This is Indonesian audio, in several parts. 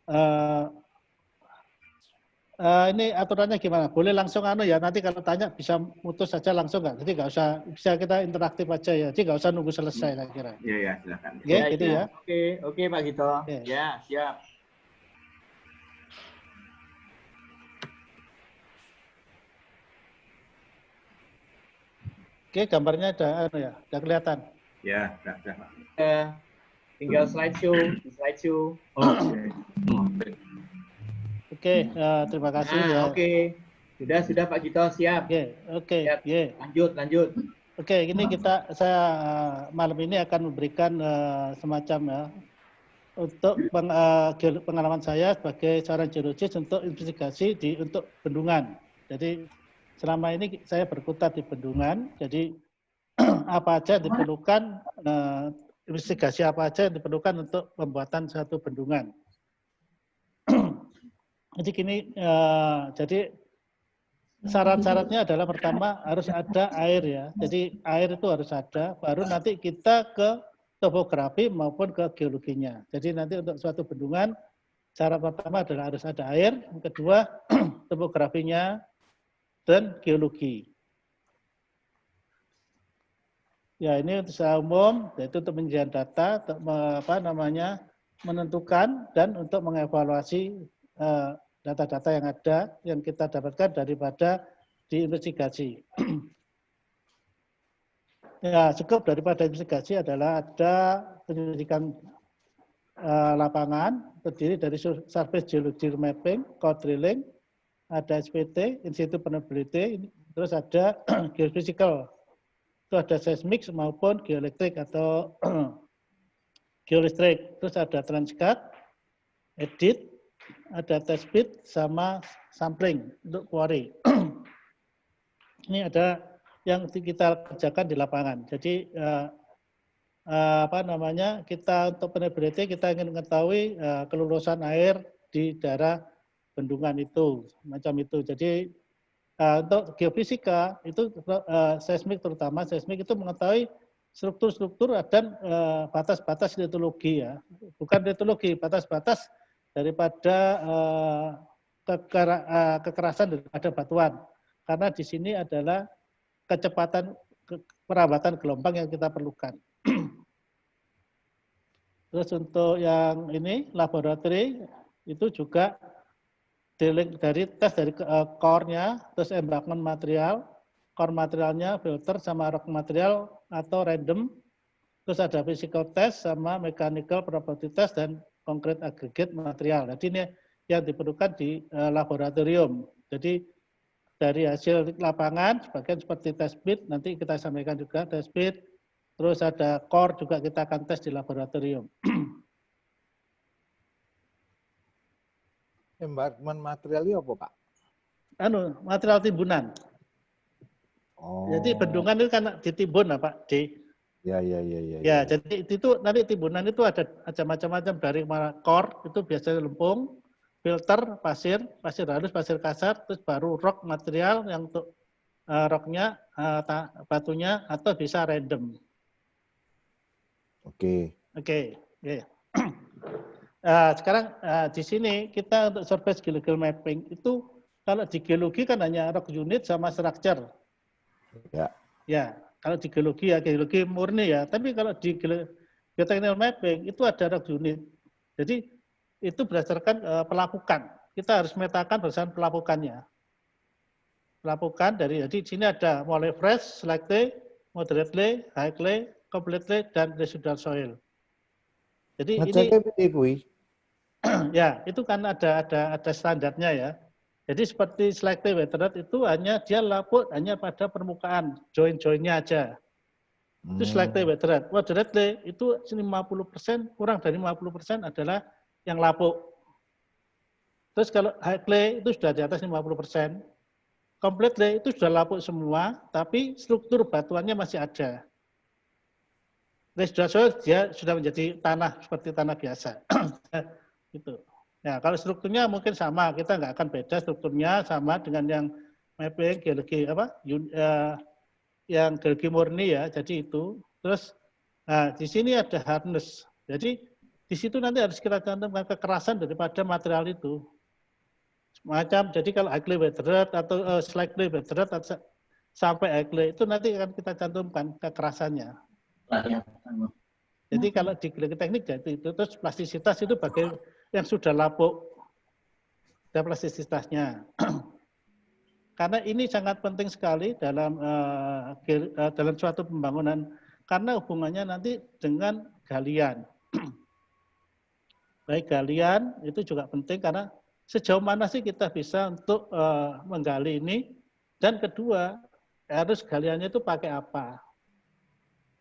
uh, ini aturannya gimana? Boleh langsung ya, nanti kalau tanya bisa mutus saja langsung nggak? Jadi nggak usah, bisa kita interaktif aja ya. Jadi nggak usah nunggu selesai saya kira. Iya ya, silakan. Oke, gitu ya. Oke Pak Gito. Ya, siap. Oke, gambarnya ada udah kelihatan. Ya, sudah Pak. Tinggal slideshow. Oke, terima kasih ya. Oke. Sudah Pak Gito, siap. Oke. Lanjut. Oke, ini saya malam ini akan memberikan semacam ya untuk pengalaman saya sebagai seorang geologis untuk investigasi untuk bendungan. Jadi selama ini saya berkutat di bendungan, jadi apa aja diperlukan, investigasi apa aja yang diperlukan untuk pembuatan suatu bendungan. Jadi gini, jadi syarat-syaratnya adalah pertama harus ada air ya. Jadi air itu harus ada, baru nanti kita ke topografi maupun ke geologinya. Jadi nanti untuk suatu bendungan, syarat pertama adalah harus ada air, yang kedua topografinya dan geologi. Ya ini untuk secara umum, yaitu untuk penyajian data, untuk menentukan dan untuk mengevaluasi data-data yang ada yang kita dapatkan daripada diinvestigasi. Ya, skop daripada investigasi adalah ada penyelidikan lapangan terdiri dari surface geological mapping, core drilling, ada SPT, in situ vulnerability, terus ada geophysical, itu ada seismik maupun geoelektrik atau geolistrik, terus ada transcat, edit, ada test bit sama sampling untuk quarry. Ini ada yang kita kerjakan di lapangan. Jadi kita untuk vulnerability kita ingin mengetahui kelulusan air di daerah bendungan itu, macam itu. Jadi untuk geofisika itu seismik, terutama seismik itu mengetahui struktur-struktur dan batas-batas litologi ya, bukan litologi, batas-batas daripada kekerasan daripada batuan, karena di sini adalah kecepatan perambatan gelombang yang kita perlukan. Terus untuk yang ini laboratori itu juga dari tes dari core-nya, terus embankment material, core materialnya filter sama rock material atau random, terus ada physical test sama mechanical property test dan concrete aggregate material. Jadi ini yang diperlukan di laboratorium. Jadi dari hasil lapangan, sebagian seperti test bit, nanti kita sampaikan juga test bit, terus ada core juga kita akan tes di laboratorium. Embankment materialnya apa, Pak? Material timbunan. Oh. Jadi bendungan itu kan ditimbun, Pak. Ya, jadi itu nanti timbunan itu ada macam-macam dari core itu biasanya lempung, filter, pasir halus, pasir kasar, terus baru rock material yang untuk rocknya, batunya atau bisa random. Oke. Sekarang di sini kita untuk surface geological mapping itu kalau di geologi kan hanya rock unit sama structure. Ya. Kalau di geologi ya geologi murni ya, tapi kalau di geotechnical mapping itu ada rock unit. Jadi itu berdasarkan pelapukan. Kita harus memetakan berdasarkan pelapukannya. Pelapukan jadi di sini ada mulai fresh, slightly, moderately, highly, completely, dan residual soil. Jadi ini ya itu kan ada standarnya ya. Jadi seperti selective weathered itu dia lapuk hanya pada permukaan, join-joinnya aja. Itu selective weathered. Moderately itu 50%, kurang dari 50% adalah yang lapuk. Terus kalau high clay itu sudah di atas 50%. Completely itu sudah lapuk semua, tapi struktur batuannya masih ada. Residual soil dia sudah menjadi tanah seperti tanah biasa. Gitu. Ya, kalau strukturnya mungkin sama, kita nggak akan beda strukturnya sama dengan yang mapping geologi yang geologi murni ya. Jadi itu. Terus di sini ada hardness. Jadi Di situ nanti harus kita cantumkan kekerasan daripada material itu. Macam, jadi kalau highly weathered atau slightly weathered sampai highly itu nanti akan kita cantumkan kekerasannya. Jadi kalau di geologi teknik jadi itu, terus plastisitas itu bagai yang sudah lapuk, ada plastisitasnya. Karena ini sangat penting sekali dalam dalam suatu pembangunan, karena hubungannya nanti dengan galian. Baik galian itu juga penting karena sejauh mana sih kita bisa untuk menggali ini, dan kedua harus galiannya itu pakai apa.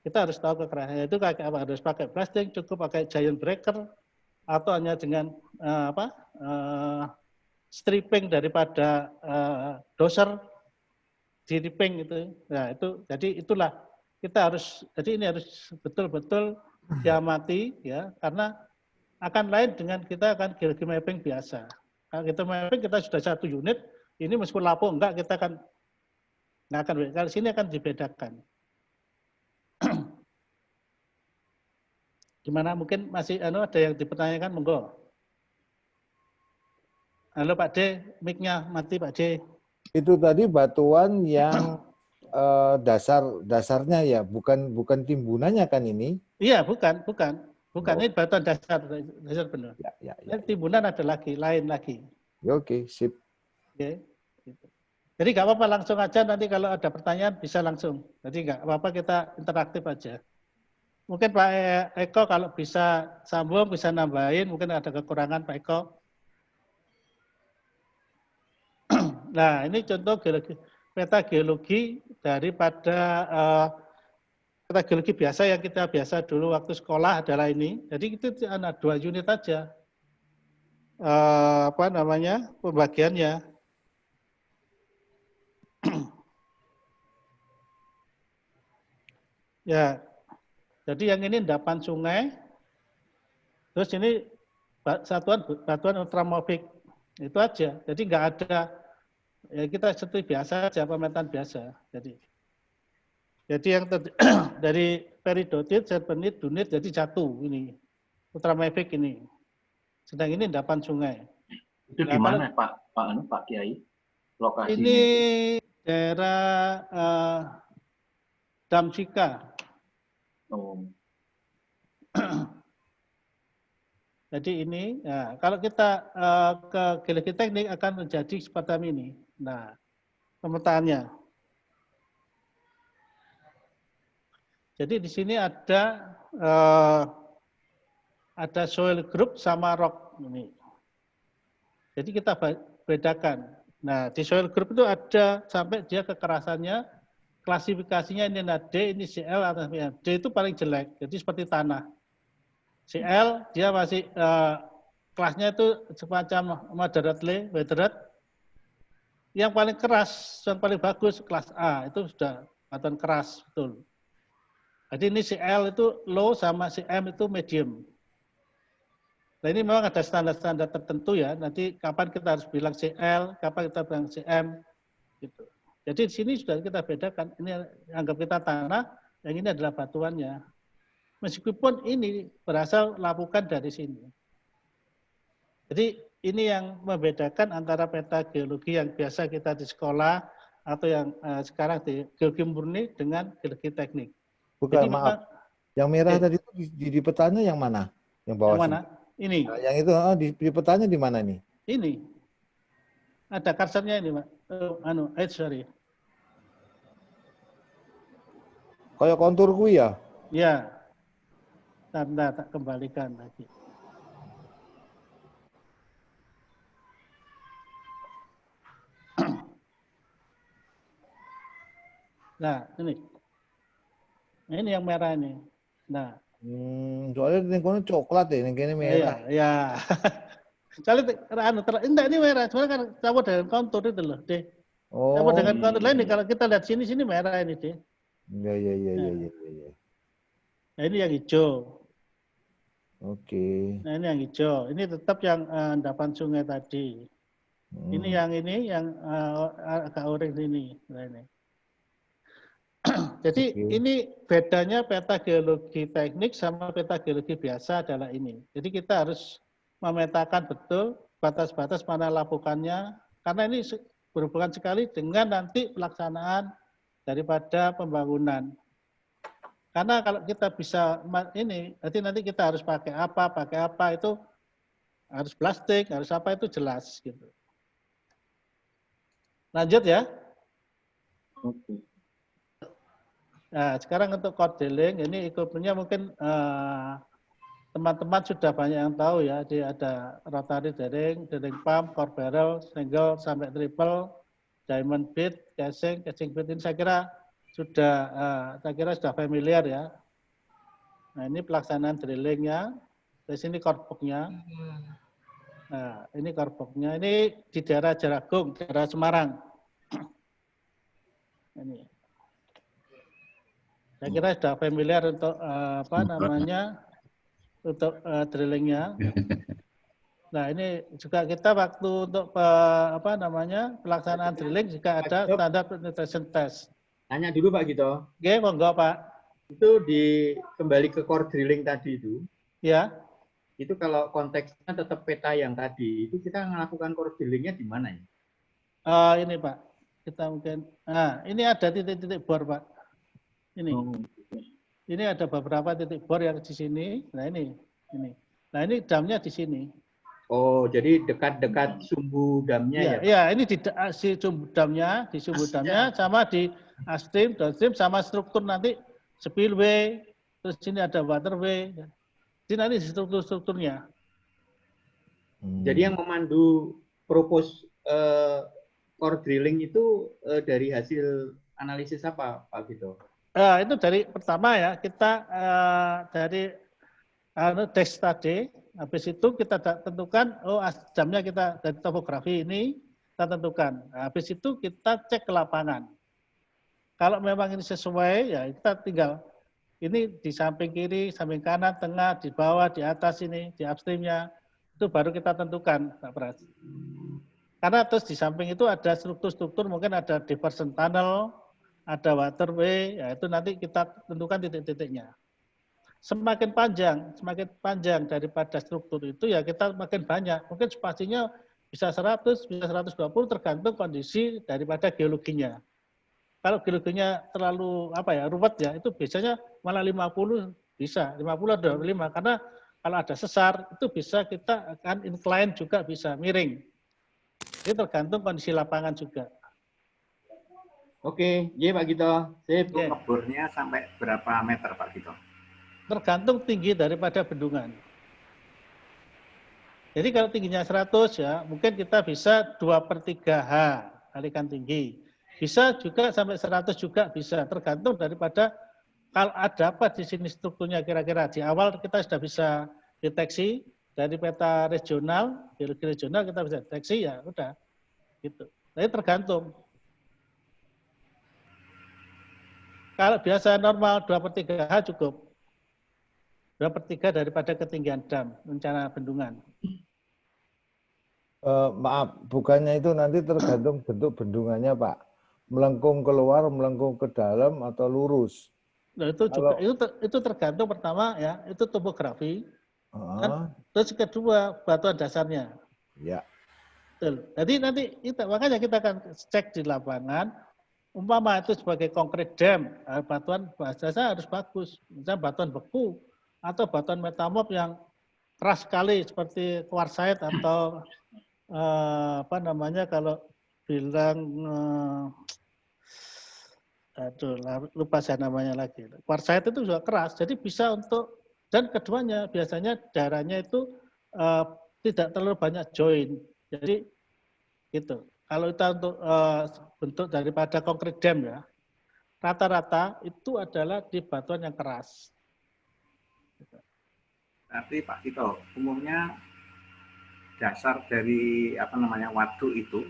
Kita harus tahu kekerasannya itu pakai apa, harus pakai blasting, cukup pakai giant breaker, atau hanya dengan stripping daripada doser, di-ripping itu. Nah itu, jadi itulah kita harus, jadi ini harus betul-betul diamati ya, karena akan lain dengan kita akan geologi mapping biasa. Kalau kita mapping kita sudah satu unit, ini meskipun lapuk enggak kita akan nggak akan, kalau sini akan dibedakan. Gimana, mungkin masih ada yang dipertanyakan, monggo. Halo Pak D, mic-nya mati Pak D. Itu tadi batuan yang dasarnya ya, bukan timbunannya kan ini? Iya, bukan. Ini batuan dasar benar. Ya. Timbunan ada lagi, lain lagi. Ya, oke, sip. Oke. Jadi nggak apa-apa, langsung aja, nanti kalau ada pertanyaan bisa langsung. Jadi nggak apa-apa, kita interaktif aja. Mungkin Pak Eko kalau bisa sambung, bisa nambahin, mungkin ada kekurangan Pak Eko. Nah, ini contoh geologi, peta geologi daripada peta geologi biasa yang kita biasa dulu waktu sekolah adalah ini. Jadi itu ada 2 unit aja. Pembagiannya. Ya, jadi yang ini endapan sungai, terus ini batuan ultramorfik, itu aja. Jadi nggak ada, ya kita seperti biasa aja, pemetaan biasa. Jadi yang dari peridotit, serpenit, dunit, jadi satu ini, ultramorfik ini. Sedang ini endapan sungai. Itu di mana Pak Kiai? Lokasi ini daerah Damsika. Oh. Jadi ini, ya, kalau kita ke geologi teknik akan menjadi seperti ini. Nah, pemetaannya. Jadi di sini ada soil group sama rock ini. Jadi kita bedakan. Nah, di soil group itu ada sampai dia kekerasannya, klasifikasinya ini D, ini CL atau D itu paling jelek. Jadi seperti tanah. CL dia masih kelasnya itu semacam moderately weathered. Yang paling keras, yang paling bagus kelas A itu sudah batuan keras betul. Jadi ini CL itu low sama CM itu medium. Nah ini memang ada standar-standar tertentu ya. Nanti kapan kita harus bilang CL, kapan kita bilang CM, gitu. Jadi di sini sudah kita bedakan. Ini anggap kita tanah, yang ini adalah batuannya. Meskipun ini berasal lapukan dari sini. Jadi ini yang membedakan antara peta geologi yang biasa kita di sekolah atau yang sekarang di geologi murni dengan geologi teknik. Bukan, Jadi, maaf. Yang merah tadi itu di petanya yang mana? Yang bawah yang mana? Ini. Nah, yang itu di petanya di mana nih? Ini. Ada kursornya ini, Pak. Sorry. Kayak konturku ya? Ya. Tanda tak kembalikan lagi. Nah, ini. Nah, ini yang merah ini. Nah. Soalnya ini coklat ya, ini merah. Iya. Soalnya enggak ini merah, sebenarnya kan campur dengan kontur itu loh, deh. Campur dengan kontur lain nih, kalau kita lihat sini merah ini, deh. Iya. Nah, ini yang hijau. Oke. Nah, ini yang hijau. Ini tetap yang endapan sungai tadi. Ini yang agak orange ini. Nah, ini. Jadi ini bedanya peta geologi teknik sama peta geologi biasa adalah ini. Jadi kita harus memetakan betul batas-batas mana lapukannya, karena ini berhubungan sekali dengan nanti pelaksanaan daripada pembangunan. Karena kalau kita bisa ini, nanti kita harus pakai apa itu harus plastik, harus apa itu jelas gitu. Lanjut ya. Oke. Nah, sekarang untuk core drilling, ini equipment-nya mungkin teman-teman sudah banyak yang tahu ya. Dia ada rotary drilling, drilling pump, core barrel, single sampai triple, diamond bit, casing bit ini saya kira sudah familiar ya. Nah, ini pelaksanaan drillingnya. Di sini core box-nya. Nah, ini core box-nya. Ini di daerah Jaragung, daerah Semarang. Ini. Saya kira sudah familiar untuk untuk drillingnya. Nah ini juga kita waktu untuk pelaksanaan drilling juga ada standar penetration test. Tanya dulu Pak Gito. Oke, monggo Pak. Itu kembali ke core drilling tadi itu. Ya. Itu kalau konteksnya tetap peta yang tadi, itu kita melakukan core drillingnya di mana ya? Ini Pak, kita mungkin. Nah, ini ada titik-titik bor Pak. Ini ada beberapa titik bor yang di sini. Nah ini. Nah ini damnya di sini. Oh, jadi dekat-dekat sumbu damnya ya? Iya, ini di sumbu damnya, sama di upstream, downstream, sama struktur nanti spillway, terus sini ada waterway. Jadi nanti strukturnya. Jadi yang memandu propose core drilling itu dari hasil analisis apa Pak Gito? Itu dari pertama ya, kita dari teks tadi, habis itu kita tentukan, jamnya kita dari topografi ini, kita tentukan. Habis itu kita cek ke lapangan. Kalau memang ini sesuai, ya kita tinggal, ini di samping kiri, samping kanan, tengah, di bawah, di atas ini, di upstreamnya, itu baru kita tentukan, Pak Pras. Karena terus di samping itu ada struktur-struktur, mungkin ada diversion tunnel, ada waterway, ya itu nanti kita tentukan titik-titiknya. Semakin panjang daripada struktur itu ya kita makin banyak. Mungkin spasinya bisa 100, bisa 120 tergantung kondisi daripada geologinya. Kalau geologinya terlalu ruwet ya, itu biasanya malah 50 bisa, 50 atau 25 karena kalau ada sesar itu bisa kita akan incline juga bisa miring. Ini tergantung kondisi lapangan juga. Oke, iya Pak Gito. Sip. Ngebornya sampai berapa meter Pak Gito? Tergantung tinggi daripada bendungan. Jadi kalau tingginya 100 ya, mungkin kita bisa 2/3H kalikan tinggi. Bisa juga sampai 100 juga bisa, tergantung daripada kalau ada apa di sini strukturnya kira-kira. Di awal kita sudah bisa deteksi dari peta regional, geologi regional kita bisa deteksi ya udah gitu. Tapi tergantung. Kalau biasa normal 2/3H cukup. 2/3 daripada ketinggian dam, rencana bendungan. Maaf, bukannya itu nanti tergantung bentuk bendungannya Pak? Melengkung keluar, melengkung ke dalam, atau lurus? Nah, itu juga itu tergantung pertama ya, itu topografi. Kan, terus kedua batuan dasarnya. Ya. Betul. Jadi nanti makanya kita akan cek di lapangan. Umpama itu sebagai concrete dam, batuan dasarnya harus bagus. Misalnya batuan beku atau batuan metamorf yang keras sekali seperti quartzite atau kalau bilang lupa saya namanya lagi. Quartzite itu juga keras, jadi bisa untuk, dan keduanya biasanya darahnya itu tidak terlalu banyak join. Jadi gitu. Kalau kita untuk bentuk daripada concrete dam ya, rata-rata itu adalah di batuan yang keras. Tapi Pak Gito, umumnya dasar dari waduk itu,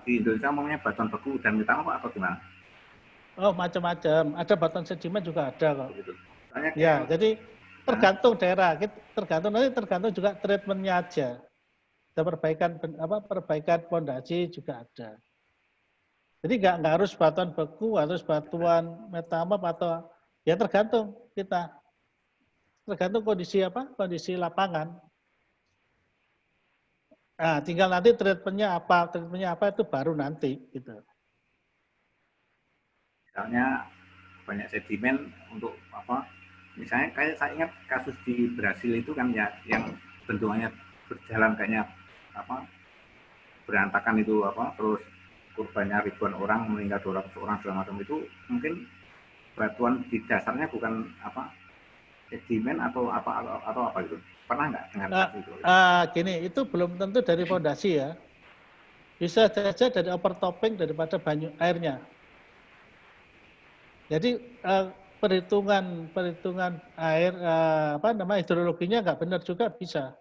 di Indonesia umumnya batuan beku dan metamorf atau gimana? Oh, macam-macam. Ada batuan sedimen juga ada kok. Gitu. Ya, jadi tergantung daerah, tergantung juga treatmentnya aja. Perbaikan pondasi juga ada. Jadi nggak harus batuan beku, harus batuan metamorf atau ya tergantung kita. Tergantung kondisi apa? Kondisi lapangan. Nah, tinggal nanti treatmentnya apa itu baru nanti gitu. Misalnya banyak sedimen untuk apa? Misalnya kayak saya ingat kasus di Brasil itu kan ya yang bentukannya berjalan kayaknya apa? Berantakan itu apa? Terus korbannya ribuan orang, meninggal 200 orang segala macam itu mungkin batuan di dasarnya bukan apa? Sedimen atau apa gitu. Pernah nggak dengar kasus itu? Gini, itu belum tentu dari fondasi ya. Bisa saja dari overtopping daripada banyu airnya. Jadi perhitungan air hidrologinya nggak benar juga bisa.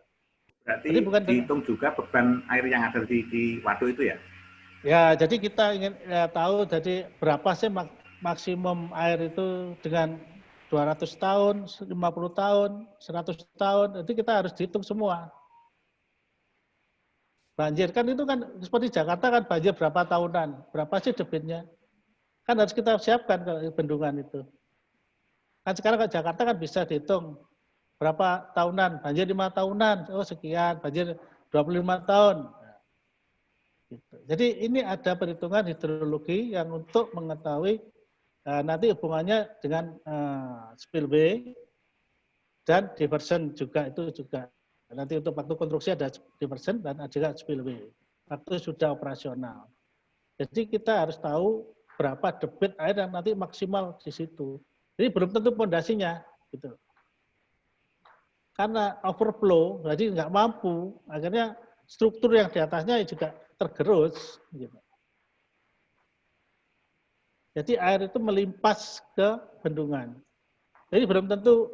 Berarti jadi bukan dihitung juga beban air yang ada di waduk itu ya? Ya, jadi kita ingin tahu jadi berapa sih maksimum air itu dengan 200 tahun, 50 tahun, 100 tahun. Jadi kita harus dihitung semua. Banjir kan itu kan seperti Jakarta kan banjir berapa tahunan, berapa sih debitnya? Kan harus kita siapkan ke bendungan itu. Kan sekarang ke Jakarta kan bisa dihitung berapa tahunan, banjir 5 tahunan, oh sekian, banjir 25 tahun. Gitu. Jadi ini ada perhitungan hidrologi yang untuk mengetahui nanti hubungannya dengan spillway dan diversion juga itu juga. Nanti untuk waktu konstruksi ada diversion dan ada juga spillway. Waktu sudah operasional. Jadi kita harus tahu berapa debit air yang nanti maksimal di situ. Jadi belum tentu pondasinya, gitu. Karena overflow, jadi nggak mampu, akhirnya struktur yang di atasnya juga tergerus. Gitu. Jadi air itu melimpas ke bendungan. Jadi belum tentu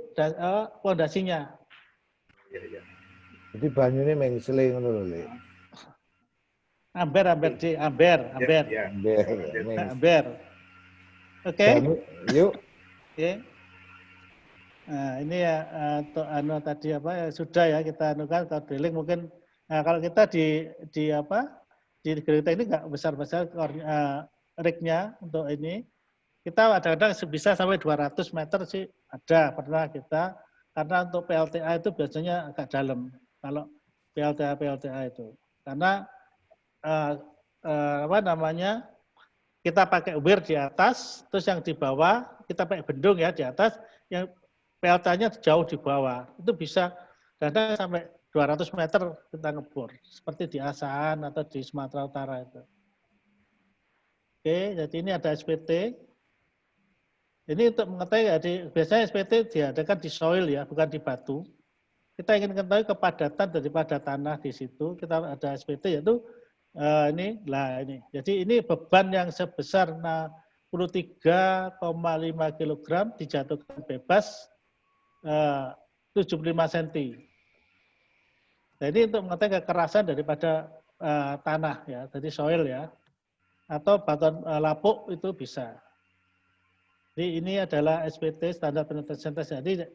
pondasinya. Jadi banyune mengsele ngono lho, Le. Amber. Oke. Yuk. Oke. Nah, ini ya tadi apa ya sudah ya kita anukan kalau drilling mungkin kalau kita di geotek ini nggak besar-besar rignya untuk ini. Kita kadang-kadang bisa sampai 200 meter sih ada pernah kita karena untuk PLTA itu biasanya agak dalam kalau PLTA itu karena kita pakai weir di atas terus yang di bawah kita pakai bendung ya di atas yang PLTA-nya jauh di bawah itu bisa kadang sampai 200 meter kita ngebor seperti di Asahan atau di Sumatera Utara itu. Oke, jadi ini ada SPT. Ini untuk mengetahui, jadi biasanya SPT diadakan di soil ya, bukan di batu. Kita ingin mengetahui kepadatan daripada tanah di situ. Kita ada SPT yaitu ini. Jadi ini beban yang sebesar 63,5 kg dijatuhkan bebas 75 cm. Jadi untuk mengetahui kekerasan daripada tanah ya, jadi soil ya, atau batuan lapuk itu bisa. Jadi ini adalah SPT standar penelitian test. Jadi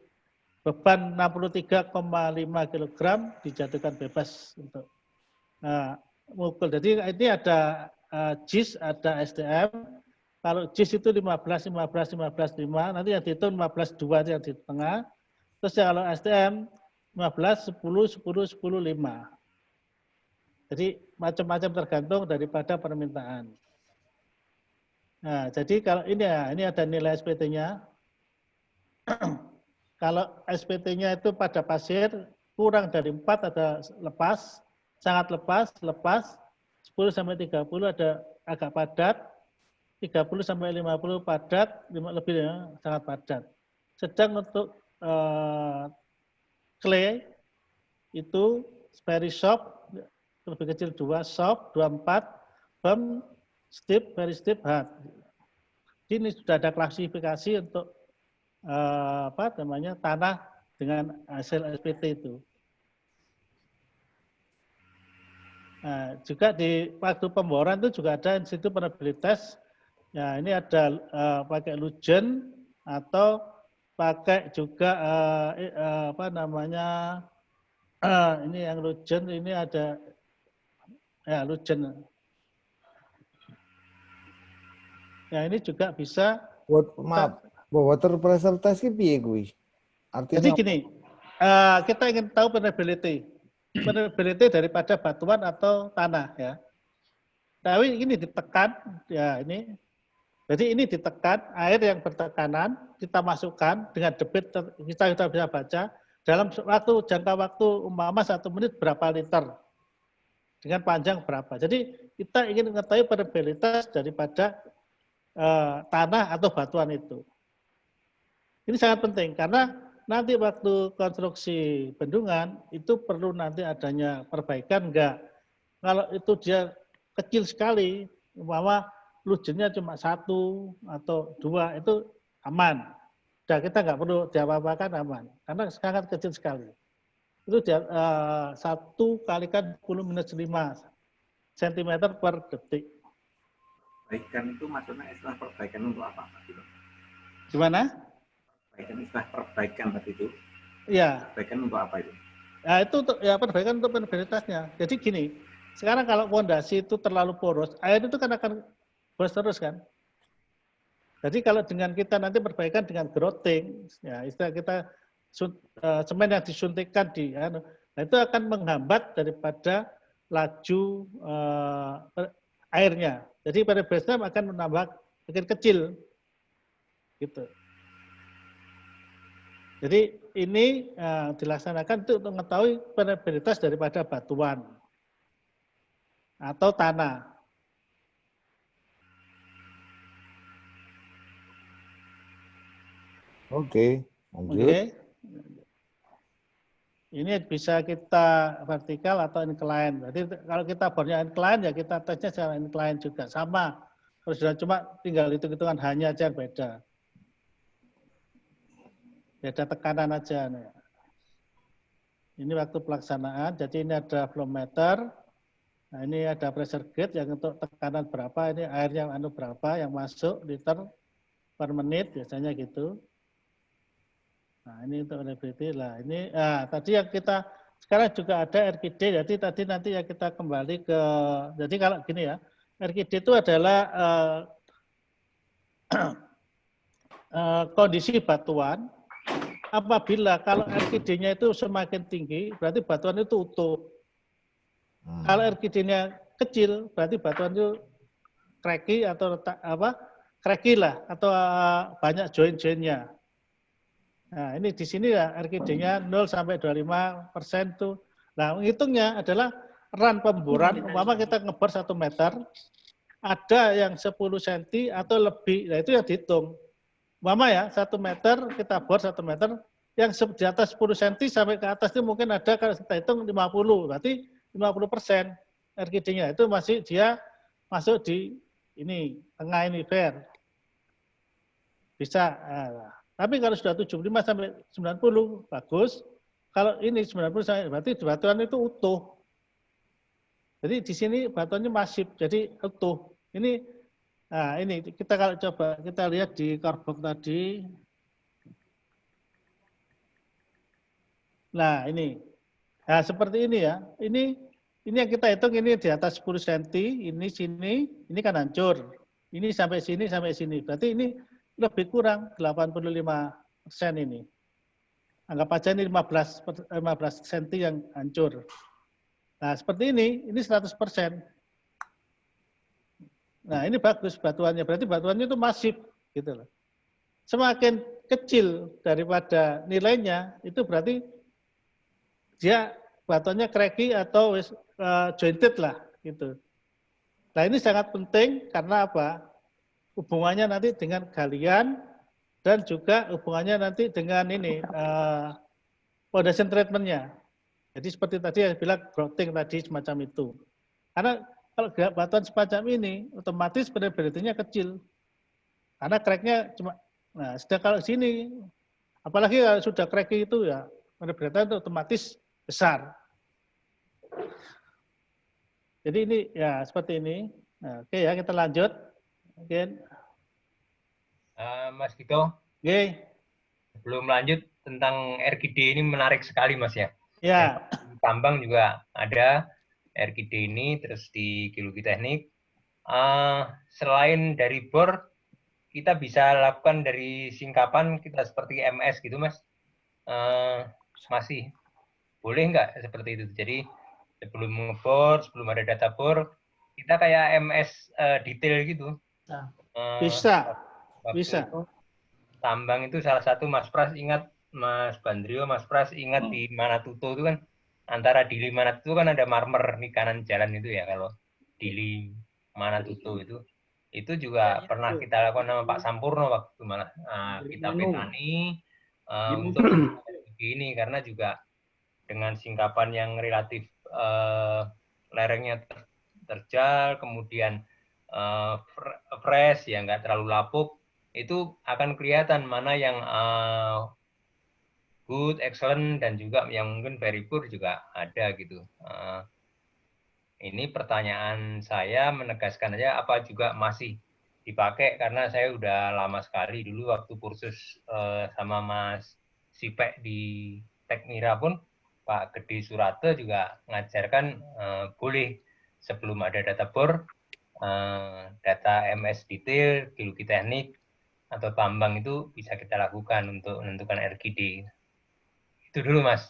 beban 63,5 kg dijatuhkan bebas untuk mukul. Jadi ini ada JIS, ada SDM. Kalau JIS itu 15, 5, nanti yang dihitung 15,2 yang di tengah. Terus kalau SDM 15, 10, 10, 10, 5. Jadi macam-macam tergantung daripada permintaan. Nah, jadi kalau ini ada nilai SPT-nya. Kalau SPT-nya itu pada pasir kurang dari 4 ada lepas, sangat lepas, 10 sampai 30 ada agak padat, 30 sampai 50 padat, lebih ya, sangat padat. Sedang untuk clay itu very soft, lebih kecil 2, soft, 24, firm, steep, very steep, hard. Ini sudah ada klasifikasi untuk tanah dengan hasil SPT itu. Nah, juga di waktu pemboran itu juga ada institut penabilitas. Ya, ini ada pakai lujen atau pakai juga ini yang lujen ini ada ya lujen. Ya ini juga bisa. Maaf, water pressure test ki piye kuwi? Jadi Artinya gini, kita ingin tahu permeability daripada batuan atau tanah ya. Tapi ini ditekan, ya ini. Jadi ini ditekan, air yang bertekanan kita masukkan dengan debit kita bisa baca dalam jangka waktu umpama 1 menit berapa liter dengan panjang berapa. Jadi kita ingin mengetahui permeabilitas daripada tanah atau batuan itu. Ini sangat penting karena nanti waktu konstruksi bendungan itu perlu nanti adanya perbaikan enggak. Kalau itu dia kecil sekali, umpama lujennya cuma 1 atau 2 itu aman. Dan kita nggak perlu diapa-apakan aman karena sangat kecil sekali. Itu dia 1 kalikan 10⁻⁵ cm per detik. Perbaikan itu maksudnya istilah perbaikan untuk apa? Gitu. Gimana? Istilah perbaikan tadi itu. Iya. Perbaikan untuk apa itu? Ya itu ya perbaikan untuk permeabilitasnya. Jadi gini, sekarang kalau fondasi itu terlalu poros, air itu kan akan boros terus kan. Jadi kalau dengan kita nanti perbaikan dengan grouting, ya istilah kita semen yang disuntikkan nah itu akan menghambat daripada laju airnya. Jadi permeabilitasnya akan menambah makin kecil, gitu. Jadi ini dilaksanakan untuk mengetahui permeabilitas daripada batuan atau tanah. Oke, lanjut. Oke. Ini bisa kita vertikal atau incline. Jadi kalau kita bornya incline ya kita tesnya secara incline juga sama. Terus cuma tinggal hitung-hitungan hanya aja yang beda. Beda tekanan aja nih. Ini waktu pelaksanaan. Jadi ini ada flow meter. Nah ini ada pressure gauge yang untuk tekanan berapa. Ini air yang berapa yang masuk liter per menit biasanya gitu. Nah ini untuk reliability lah. Ini tadi yang kita sekarang juga ada RKD. Jadi tadi nanti ya kita kembali ke. Jadi kalau gini ya, RKD itu adalah kondisi batuan. Apabila kalau RKD-nya itu semakin tinggi, berarti batuan itu utuh. Kalau RKD-nya kecil, berarti batuan itu cracky atau cracky lah atau banyak join-joinnya. Nah, ini di sini ya RKD-nya 0 sampai 25% tuh. Nah, menghitungnya adalah run pemboran, umpama kita ngebor 1 meter, ada yang 10 cm atau lebih, nah itu yang dihitung. Umpama ya, 1 meter, kita bor 1 meter, yang di atas 10 cm sampai ke atas itu mungkin ada, kalau kita hitung 50, berarti 50% RKD-nya. Itu masih dia masuk di ini, tengah ini fair. Bisa. Tapi kalau sudah 75 sampai 90 bagus. Kalau ini 90 sampai berarti batuan itu utuh. Jadi di sini batuannya masif, jadi utuh. Ini kita kalau coba kita lihat di Carbox tadi. Nah, ini. Nah, seperti ini ya. Ini yang kita hitung ini di atas 10 cm, ini sini, ini kan hancur. Ini sampai sini sampai sini. Berarti ini lebih kurang 85% ini. Anggap aja ini 15 cm yang hancur. Nah, seperti ini 100%. Nah, ini bagus batuannya. Berarti batuannya itu masif gitu loh. Semakin kecil daripada nilainya, itu berarti dia batuannya cracky atau jointed lah gitu. Nah, ini sangat penting karena apa? Hubungannya nanti dengan galian dan juga hubungannya nanti dengan ini foundation treatment-nya. Jadi seperti tadi yang bilang grouting tadi semacam itu. Karena kalau batuan semacam ini otomatis permeability-nya kecil. Karena crack-nya cuma sedang kalau sini apalagi kalau sudah cracky itu ya permeability itu otomatis besar. Jadi ini ya seperti ini. Nah, oke ya kita lanjut. Mungkin Mas Dito, sebelum lanjut tentang RKD ini menarik sekali Mas ya. Ya. Di tambang juga ada RKD ini, terus di geologi teknik. Selain dari bor, kita bisa lakukan dari singkapan kita seperti MS gitu, Mas. Masih boleh nggak seperti itu? Jadi sebelum ngebor, sebelum ada data bor, kita kayak MS detail gitu. Bisa. Tambang itu salah satu, Mas Pras ingat, Mas Bandrio, Mas Pras ingat di Manatuto itu kan, antara Dili Manatuto kan ada marmer di kanan jalan itu ya, kalau Dili Manatuto itu juga pernah kita lakukan sama Pak Sampurno waktu malah kita petani untuk begini, karena juga dengan singkapan yang relatif lerengnya terjal, kemudian fresh ya, nggak terlalu lapuk, itu akan kelihatan mana yang good, excellent, dan juga yang mungkin very poor juga ada gitu. Ini pertanyaan saya menegaskan aja, apa juga masih dipakai, karena saya udah lama sekali dulu waktu kursus sama Mas Sipek di Tekmira pun, Pak Gede Surate juga ngajarkan boleh sebelum ada data bor, data MS detail, geologi teknik, atau tambang itu bisa kita lakukan untuk menentukan RGD. Itu dulu, Mas.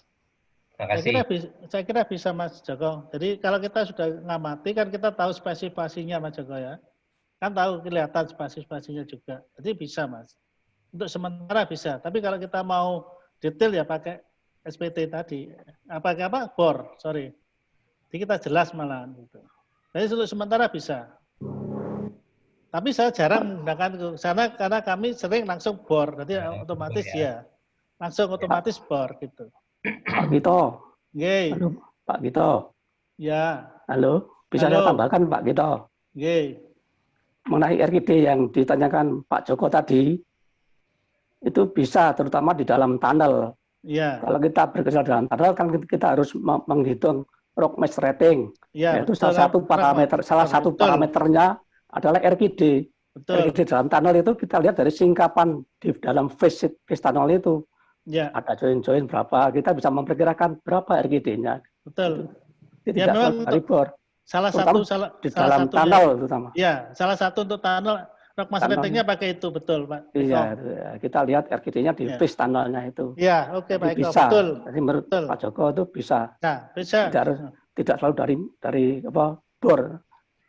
Terima kasih. Saya kira bisa, Mas Joko. Jadi kalau kita sudah ngamati kan kita tahu spesifikasinya, Mas Joko ya. Kan tahu kelihatan spesifikasinya juga. Jadi bisa, Mas. Untuk sementara bisa. Tapi kalau kita mau detail ya pakai SPT tadi. Pakai apa? Bor, sorry. Jadi kita jelas malahan gitu. Jadi untuk sementara bisa. Tapi saya jarang menggunakan ke sana karena kami sering langsung bor, jadi otomatis ya. Langsung otomatis bor gitu. Pak Gito. Nggih. Halo, Pak Gito. Ya. Halo, bisa saya tambahkan Pak Gito? Nggih. Mengenai RGD yang ditanyakan Pak Joko tadi, itu bisa terutama di dalam tunnel. Iya. Kalau kita bergerak dalam tunnel kan kita harus menghitung rock mass rating. Ya, yaitu salah satu parameternya adalah RGD. Betul. RGD dalam tunnel itu kita lihat dari singkapan di dalam phase tunnel itu. Ya. Ada join-join berapa, kita bisa memperkirakan berapa RGD-nya. Betul. Itu tidak selalu dari bor. Di dalam tunnel terutama. Ya, salah satu untuk tunnel rock mass rating-nya pakai itu, betul, Pak. Iya, kita lihat RGD-nya di phase tunnelnya itu. Iya, oke, Pak Eko, bisa. Betul. Jadi menurut Pak Joko itu bisa. Nah, bisa. Tidak selalu dari bor,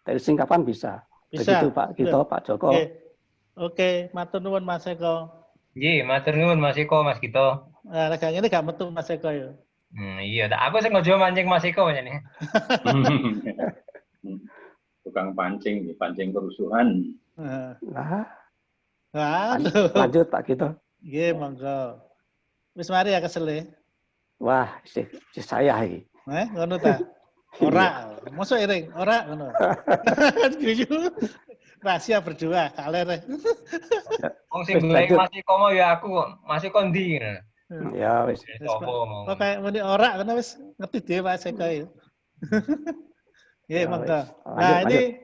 dari singkapan bisa. Begitu Pak Gito, Pak Joko. Oke, matur nuwun Mas Eko. Iya, matur nuwun Mas Eko, Mas Gito. Nah, lagi ini gak metu Mas Eko ya. Iya, aku sengaja mancing Mas Eko aja nih. Tukang pancing, pancing kerusuhan. Lanjut Pak Gito. Iya, monggo. Wis mari ya kesel. Wah, saya iki. Ngono ta. Ora, mosok iring, ora ngono. Rahasia berdua, kaler. Wong sing golek Mas Eko mau ya aku kok. Mas Eko ndi? Ya wis. Kok kayak muni ora karena wis ngerti dhewe Mas Eko ya. Nggih, monggo. Nah, ini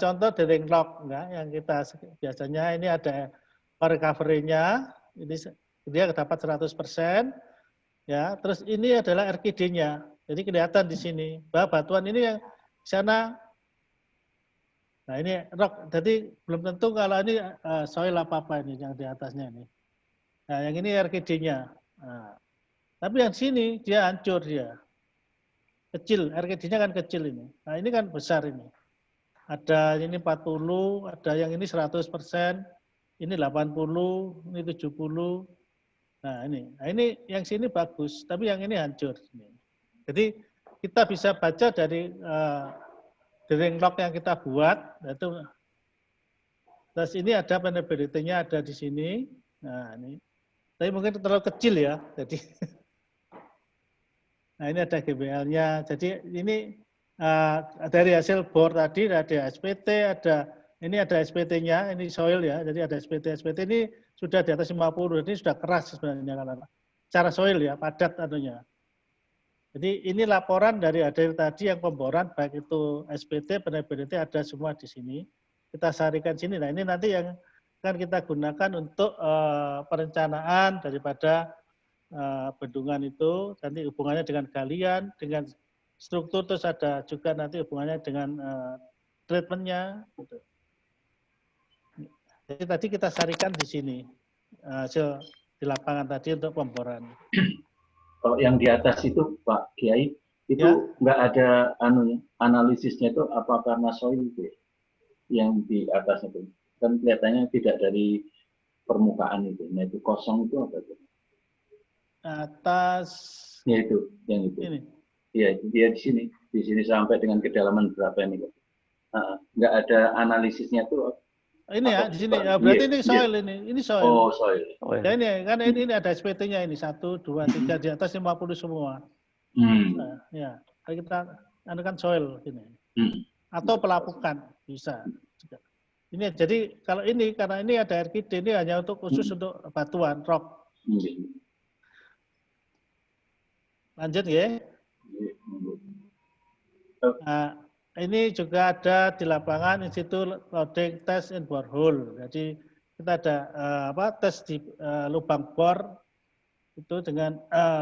contoh dering lock enggak yang kita biasanya ini ada recovery-nya. Ini dia dapat 100%. Ya, terus ini adalah RGD-nya. Jadi kelihatan di sini bahwa batuan ini yang di sana. Nah, ini rock. Jadi belum tentu kalau ini soil apa-apa ini yang di atasnya ini. Nah, yang ini RGD-nya. Nah, tapi yang sini dia hancur dia. Kecil, RGD-nya kan kecil ini. Nah, ini kan besar ini. Ada ini 40, ada yang ini 100%, ini 80, ini 70. Nah, ini yang sini bagus, tapi yang ini hancur. Jadi kita bisa baca dari dering log yang kita buat, yaitu terus ini ada penerbitnya ada di sini. Nah, ini. Tapi mungkin terlalu kecil ya. Jadi nah, ini ada GBL-nya. Jadi ini dari hasil bor tadi ada SPT, ini ada SPT-nya, ini soil ya. Jadi ada SPT. SPT ini sudah di atas 50, jadi sudah keras sebenarnya kalau cara soil ya, padat anunya. Jadi ini laporan dari Adil tadi yang pemboran, baik itu SPT, penerbit ada semua di sini. Kita sarikan sini. Nah, ini nanti yang akan kita gunakan untuk perencanaan daripada bendungan itu, nanti hubungannya dengan galian, dengan struktur, terus ada juga nanti hubungannya dengan treatmentnya. Gitu. Jadi tadi kita sarikan di sini hasil di lapangan tadi untuk pemboran. Kalau yang di atas itu Pak Kiai itu Ya. nggak ada analisisnya itu apa karena soil itu ya? Yang di atas itu kan kelihatannya tidak dari permukaan itu. Nah itu kosong itu apa itu? Atas Ya itu yang itu. ini. Iya itu dia di sini sampai dengan kedalaman berapa ini Pak? Nggak ada analisisnya tuh. Ini ya di sini. Iya, Berarti ini iya. soil ini soil. Oh soil. Oh, Ya ya. ini kan ini ada SPT-nya ini 1, 2, 3 di atas 50 semua. Nah, ya, kalau kita kan soil ini. Atau pelapukan bisa juga. Ini jadi kalau ini karena ini ada RKD ini hanya untuk khusus untuk batuan rock. Lanjut ya. Nah, ini juga ada di lapangan Institut Loading Test and Borehole. Jadi kita ada tes di lubang bor itu dengan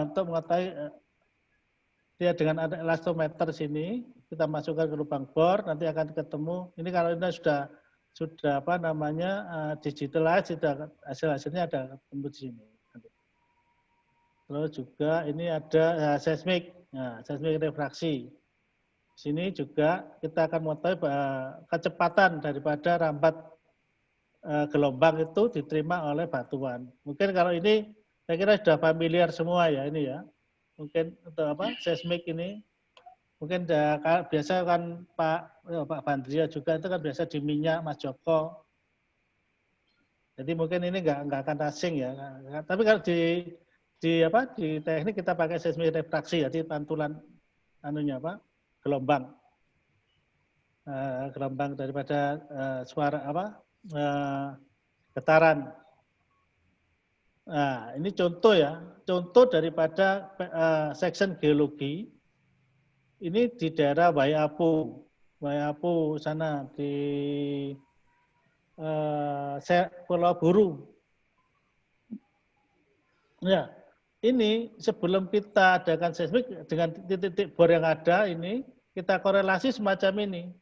untuk mengetahui dia dengan ada elastometer sini kita masukkan ke lubang bor nanti akan ketemu ini kalau ini sudah apa namanya digitalize sudah hasilnya ada ketemu di sini. Terus juga ini ada seismik, seismik refraksi. Sini juga kita akan mengetahui kecepatan daripada rambat gelombang itu diterima oleh batuan. Mungkin kalau ini saya kira sudah familiar semua ya ini ya. Mungkin untuk apa seismik ini mungkin biasa kan Pak Bandria juga itu kan biasa di minyak Mas Joko. Jadi mungkin ini nggak akan asing ya. Tapi kalau di teknik kita pakai seismik refraksi jadi pantulan gelombang daripada suara getaran. Nah, ini contoh ya, contoh daripada section geologi ini di daerah Wayapu sana di Pulau Buru. Ya, ini sebelum kita adakan seismik dengan titik-titik bor yang ada ini kita korelasi semacam ini.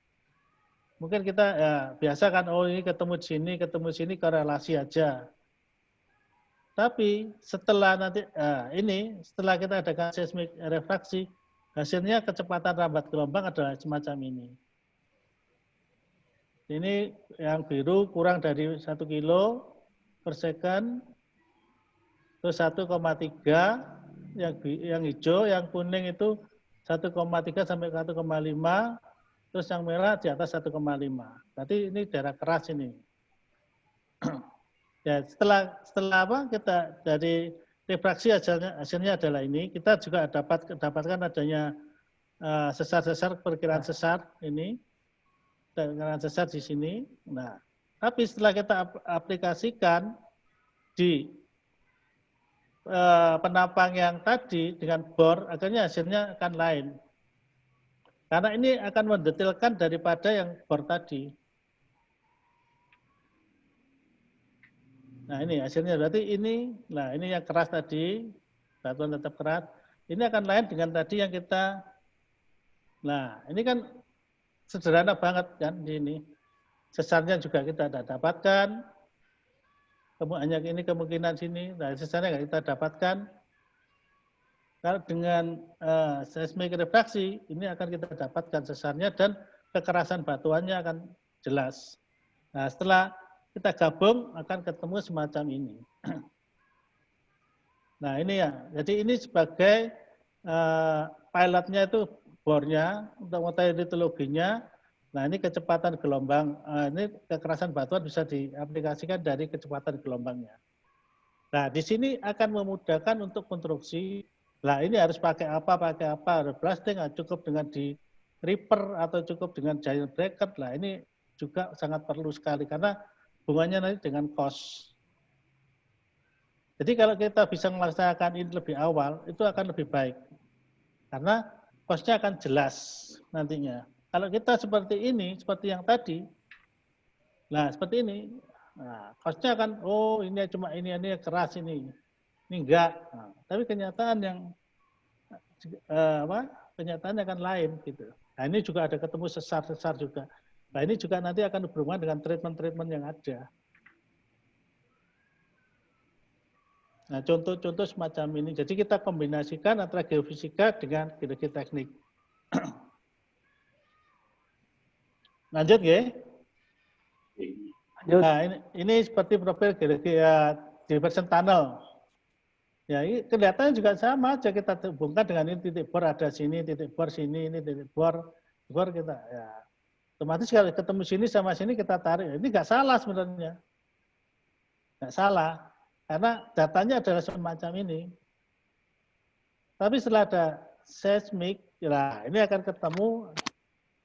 Mungkin kita ya biasa kan ini ketemu di sini korelasi aja. Tapi setelah nanti setelah kita adakan seismik refraksi, hasilnya kecepatan rambat gelombang adalah semacam ini. Ini yang biru kurang dari 1 kilo per second, terus 1,3, yang hijau, yang kuning itu 1,3 sampai 1,5, terus yang merah di atas 1,5. Berarti ini daerah keras ini. Ya, setelah apa kita dari refraksi hasilnya adalah ini, kita juga dapatkan adanya sesar-sesar perkiraan sesar ini, perkiraan sesar di sini. Nah, tapi setelah kita aplikasikan di penampang yang tadi dengan bor, akhirnya hasilnya akan lain. Karena ini akan mendetailkan daripada yang bor tadi. Nah ini hasilnya berarti ini yang keras tadi, batuan tetap keras. Ini akan lain dengan tadi yang kita, nah ini kan sederhana banget kan ini. Sesarnya juga kita tidak dapatkan, hanya ini kemungkinan sini, nah sesarnya nggak kita dapatkan. Kalau dengan seismik refraksi, ini akan kita dapatkan sesarnya dan kekerasan batuannya akan jelas. Nah setelah kita gabung akan ketemu semacam ini. Nah ini ya, jadi ini sebagai pilotnya itu bornya untuk mengetahui litologinya. Nah ini kecepatan gelombang, ini kekerasan batuan bisa diaplikasikan dari kecepatan gelombangnya. Nah di sini akan memudahkan untuk konstruksi. Nah ini harus pakai apa, blasting, cukup dengan di ripper atau cukup dengan giant bracket. Nah ini juga sangat perlu sekali karena hubungannya nanti dengan cost. Jadi kalau kita bisa melaksanakan ini lebih awal, itu akan lebih baik. Karena cost-nya akan jelas nantinya. Kalau kita seperti ini, seperti yang tadi, nah seperti ini, nah, cost-nya akan, oh ini cuma ini keras ini enggak. Nah, tapi kenyataan yang, kenyataannya akan lain gitu. Nah ini juga ada ketemu sesar-sesar juga. Nah ini juga nanti akan berhubungan dengan treatment-treatment yang ada. Nah, contoh-contoh semacam ini. Jadi kita kombinasikan antara geofisika dengan geologi teknik. Lanjut ya. Lanjut. Nah, ini seperti profil geologi ya, diversion tunnel. Ya, ini kelihatannya juga sama aja, kita hubungkan dengan ini titik bor ada sini, titik bor sini, ini titik bor kita ya. Otomatis kalau ketemu sini sama sini kita tarik. Ini nggak salah sebenarnya. Nggak salah. Karena datanya adalah semacam ini. Tapi setelah ada seismik, nah ini akan ketemu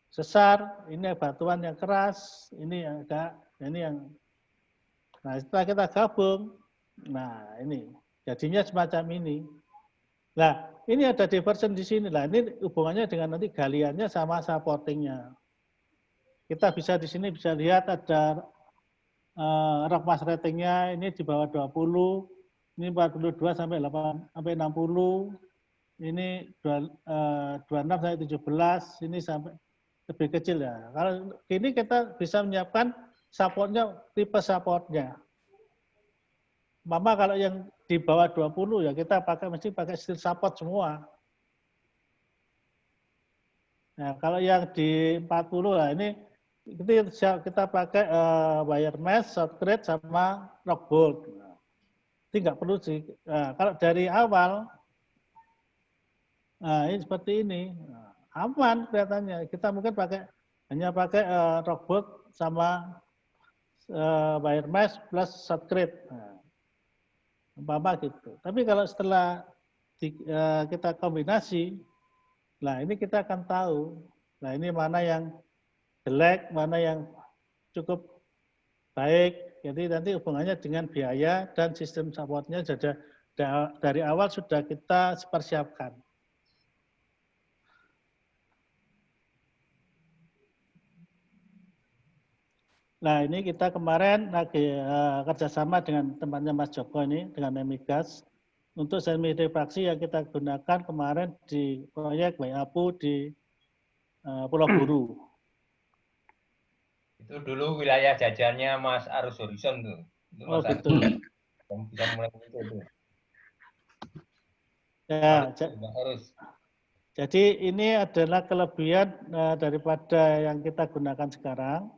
sesar, ini batuan yang keras, ini yang agak, ini yang. Nah setelah kita gabung, nah ini jadinya semacam ini. Nah ini ada diversion di sini lah. Ini hubungannya dengan nanti galiannya sama supportingnya. Kita bisa di sini bisa lihat ada rock mass ratingnya ini di bawah 20, ini 42 sampai 8 sampai 60, ini 26 sampai 17, ini sampai lebih kecil ya. Kalau ini kita bisa menyiapkan supportnya, tipe supportnya. Mama kalau yang di bawah 20 ya kita mesti pakai steel support semua. Nah, kalau yang di 40 lah ini kita pakai wire mesh, short grade sama rock bolt. Jadi nggak perlu sih. Nah, kalau dari awal, nah ini seperti ini, aman kelihatannya. Kita mungkin hanya pakai rock bolt sama wire mesh plus short grade. Apa gitu. Tapi kalau setelah kita kombinasi, nah ini kita akan tahu. Nah ini mana yang jelek, mana yang cukup baik. Jadi nanti hubungannya dengan biaya dan sistem supportnya dari awal sudah kita persiapkan. Nah ini kita kemarin lagi kerjasama dengan temannya Mas Joko ini, dengan Emigas. Untuk semi diffraksi yang kita gunakan kemarin di proyek WAPU di Pulau Buru. Itu dulu wilayah jajannya Mas Arus Horizon tuh. Oh gitu. Bisa mulai itu. Ya, Arus. jadi ini adalah kelebihan daripada yang kita gunakan sekarang.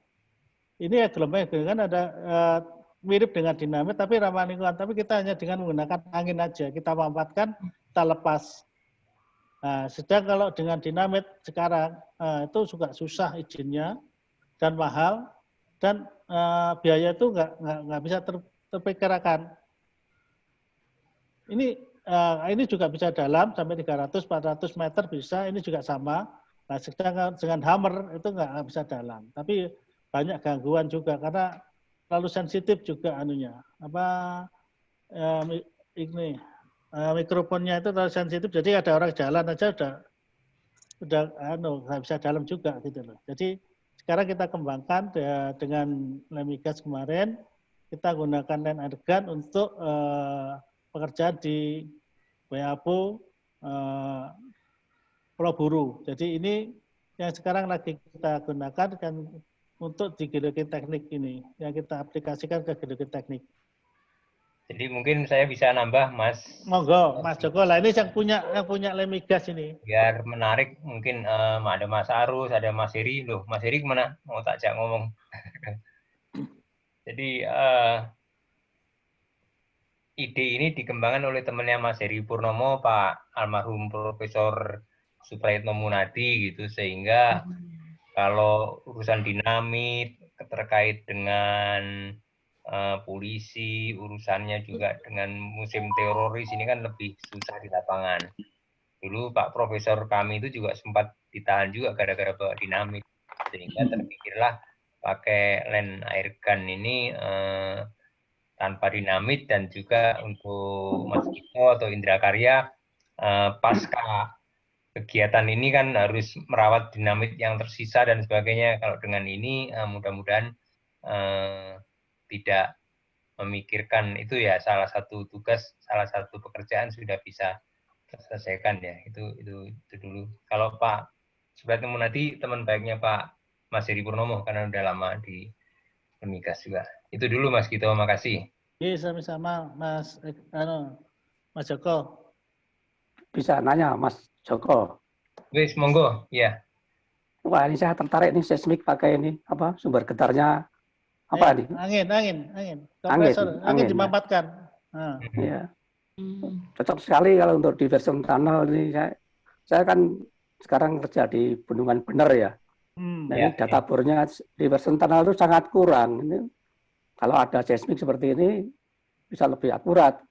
Ini ya gelombang kan ada mirip dengan dinamit tapi ramah lingkungan. Tapi kita hanya dengan menggunakan angin aja. Kita mampatkan, kita lepas. Nah, sedang kalau dengan dinamit sekarang itu juga susah izinnya dan mahal dan biaya itu nggak bisa terpikirkan. Ini juga bisa dalam sampai 300-400 meter bisa. Ini juga sama. Nah, sedangkan dengan hammer itu nggak bisa dalam. Tapi banyak gangguan juga karena terlalu sensitif juga anunya. Ini mikrofonnya itu terlalu sensitif. Jadi ada orang jalan aja udah nggak bisa dalam juga gitu loh. Jadi sekarang kita kembangkan dengan Lemigas kemarin, kita gunakan line airgun untuk pekerjaan di WAPU Pulau Buru. Jadi ini yang sekarang lagi kita gunakan kan untuk di geologi teknik ini, yang kita aplikasikan ke geologi teknik. Jadi mungkin saya bisa nambah, Mas. Monggo, Mas Joko lah. Ini yang punya Lemigas ini. Biar menarik, mungkin ada Mas Arus, ada Mas Heri. Loh, Mas Heri kemana? Mau tak ajak ngomong. Jadi ide ini dikembangkan oleh temannya Mas Heri Purnomo, Pak almarhum Profesor Suprayitno Munadi gitu, sehingga kalau urusan dinamit terkait dengan polisi, urusannya juga dengan musim teroris ini kan lebih susah di lapangan. Dulu Pak Profesor kami itu juga sempat ditahan juga gara-gara bawa dinamit, sehingga terpikirlah pakai line airgun ini tanpa dinamit, dan juga untuk Mas Kito atau Indra Karya pasca kegiatan ini kan harus merawat dinamit yang tersisa dan sebagainya. Kalau dengan ini mudah-mudahan tidak memikirkan itu ya, salah satu tugas, salah satu pekerjaan sudah bisa terselesaikan ya. Itu dulu. Kalau Pak Suprayitno Munadi teman baiknya Pak Mas Heri Purnomo karena udah lama di Lemigas juga. Itu dulu Mas Kito, makasih. Bisa sama Mas Mas Joko. Bisa nanya Mas Joko. Wis, monggo. Ya. Wah, ini saya tertarik nih seismik pakai ini apa sumber getarnya apa nih? Angin. Kompresor, angin ya. dimampatkan. Nah. Ya. Cocok sekali kalau untuk diversion tunnel ini saya kan sekarang kerja di Bendungan Bener ya. Nah, ini data bornya diversion tunnel itu sangat kurang. Ini kalau ada seismik seperti ini bisa lebih akurat.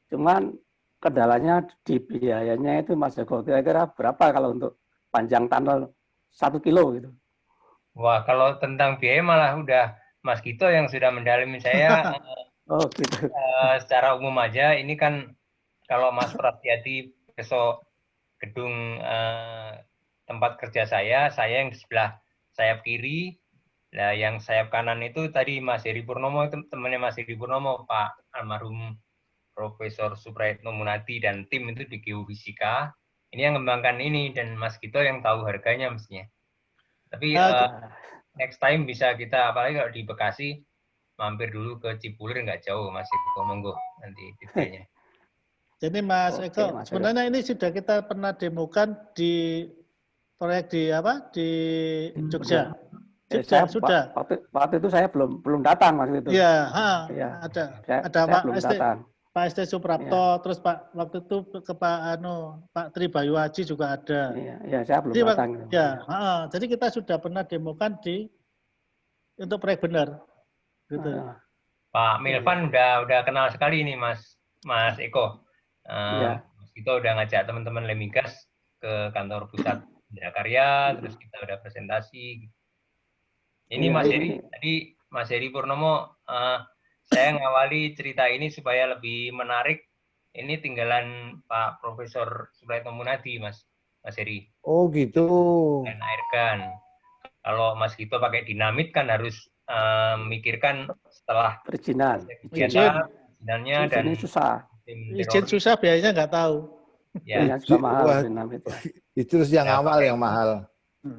Cuman kendalanya di biayanya itu Mas Joko, kira-kira berapa kalau untuk panjang tunnel 1 kilo gitu? Wah, kalau tentang biaya malah udah Mas Gito yang sudah mendalami saya. Oh gitu. Secara umum aja, ini kan kalau Mas Prasetyo besok gedung tempat kerja saya yang di sebelah sayap kiri. Nah, yang sayap kanan itu tadi Mas Heri Purnomo, itu temannya Mas Heri Purnomo, Pak almarhum Profesor Suprayitno Munadi dan tim itu di Geofisika. Ini yang mengembangkan ini, dan Mas Gito yang tahu harganya mestinya. Tapi next time bisa kita, apalagi kalau di Bekasi, mampir dulu ke Cipulir, nggak jauh, Mas Eko, monggo nanti detailnya. Jadi Mas Eko, sebenarnya ini sudah kita pernah demokan di proyek di Jogja. Sudah. Waktu itu saya belum datang waktu itu. Iya, ada Pak ST Suprapto, terus waktu itu ke Pak Tri Bayu Haji juga ada. Iya, saya belum datang. Jadi kita sudah pernah demokan untuk proyek benar. Gitu. Pak Milvan udah kenal sekali nih Mas Eko. Kita udah ngajak teman-teman Lemigas ke kantor pusat Bina Karya, terus kita udah presentasi. Ini Mas Heri, tadi Mas Heri Purnomo, saya ngawali cerita ini supaya lebih menarik. Ini tinggalan Pak Profesor Suprayitno Munadi, Mas Heri. Oh gitu. Dan airgun. Kalau Mas Gito pakai dinamit kan harus memikirkan setelah izinannya dan susah. Izin susah, biayanya nggak tahu. Ya, juga mahal dinamit. Itu terus yang awal yang mahal.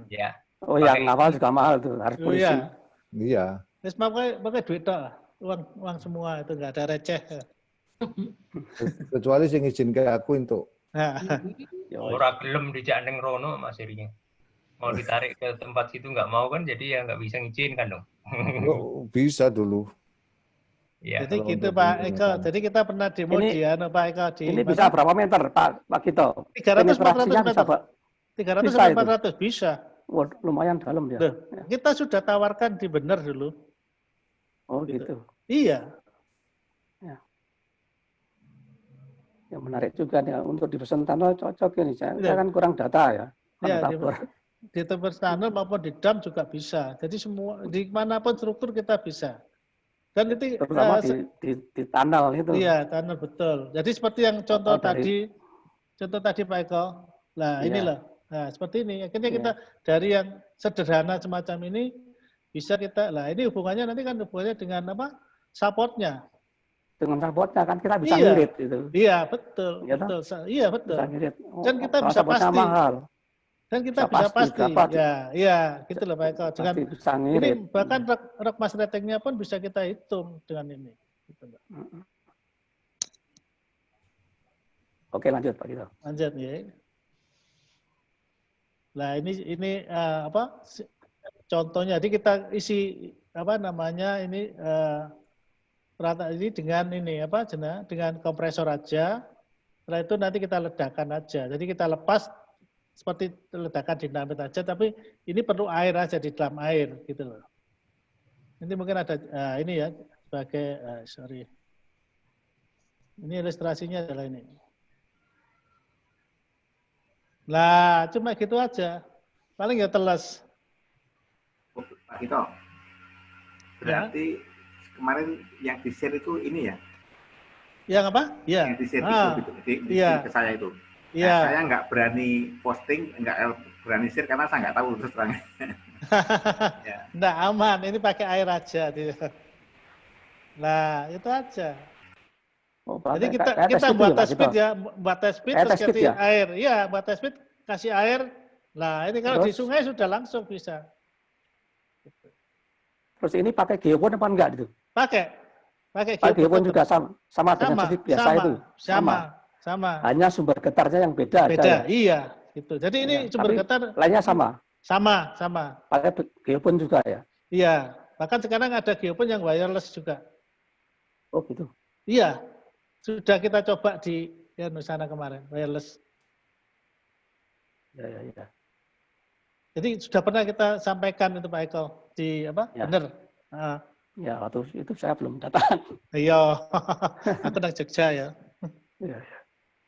Ya. Oh, yang awal juga mahal tuh, harus polisi. Iya. Terus pakai duit lah, uang semua itu nggak ada receh. Kecuali sing izin ke aku untuk. Ora gelem dijak ning rono Mas Herinya. Mau ditarik ke tempat situ nggak mau kan, jadi ya nggak bisa ngizin kan dong. Bisa dulu. Ya. Jadi gitu Pak Eko, jadi kita pernah demo di Pak Eko di. Ini bisa berapa meter Pak Gito? 300-400 meter. 300-400 bisa. Wah, lumayan dalam ya. Kita sudah tawarkan di Bener dulu. Oh gitu. Iya. Ya menarik juga nih untuk di diversion tunnel cocok ini. Saya kan kurang data ya. Di diversion tunnel maupun di dam juga bisa. Jadi semua di manapun struktur kita bisa. Dan itu terutama di tunnel itu. Iya, tunnel betul. Jadi seperti yang contoh tadi Pak Eko. Nah, inilah. Nah, seperti ini. Akhirnya kita dari yang sederhana semacam ini bisa kita. Nah, ini hubungannya nanti kan hubungannya dengan apa? Supportnya. Dengan supportnya kan kita bisa ngirit itu. Iya, betul. Betul. Iya, betul. Bisa ngirit. Dan kita bisa pasti. Mahal. Dan kita bisa pasti. Ya, gitu loh Pak Eko. Dengan ini bahkan rek mas ratingnya pun bisa kita hitung dengan ini. Gitu, Oke, lanjut Pak Gito. Lanjut ya. Nah, ini contohnya. Jadi kita isi ini peralatan ini dengan dengan kompresor aja. Setelah itu nanti kita ledakan aja. Jadi kita lepas seperti ledakan dinamit aja, tapi ini perlu air aja di dalam air gitu loh. Nanti mungkin ada ini ya sebagai ini ilustrasinya adalah ini. Nah, cuma gitu aja. Paling ya teles. Pak Gito, berarti kemarin yang di-share itu ini ya? Yang apa? Iya. Yang di-share itu, di ke saya itu. Iya. Nah, saya nggak berani posting, nggak berani share karena saya nggak tahu terus terang. Nggak aman, ini pakai air aja. Nah, itu aja. Oh, jadi kita buat test speed ya, buat test speed terus kasih air. Iya, buat test speed kasih air. Nah, ini kalau di sungai sudah langsung bisa. Terus ini pakai geopon apa enggak itu? Pakai. Pakai Pak geopon betul. juga sama dengan sedikit biasa itu. Sama. Hanya sumber getarnya yang beda. Beda, iya. Gitu. Jadi ini ya, sumber getar lainnya sama. Sama. Pakai geopon juga ya. Iya. Bahkan sekarang ada geopon yang wireless juga. Oh gitu. Iya. Sudah kita coba di Nusana kemarin, wireless. Ya. Jadi sudah pernah kita sampaikan itu Pak Eko di apa? Ya. Benar. Ya, waktu itu saya belum datang. Iya. Aku nang Jogja ya. Iya.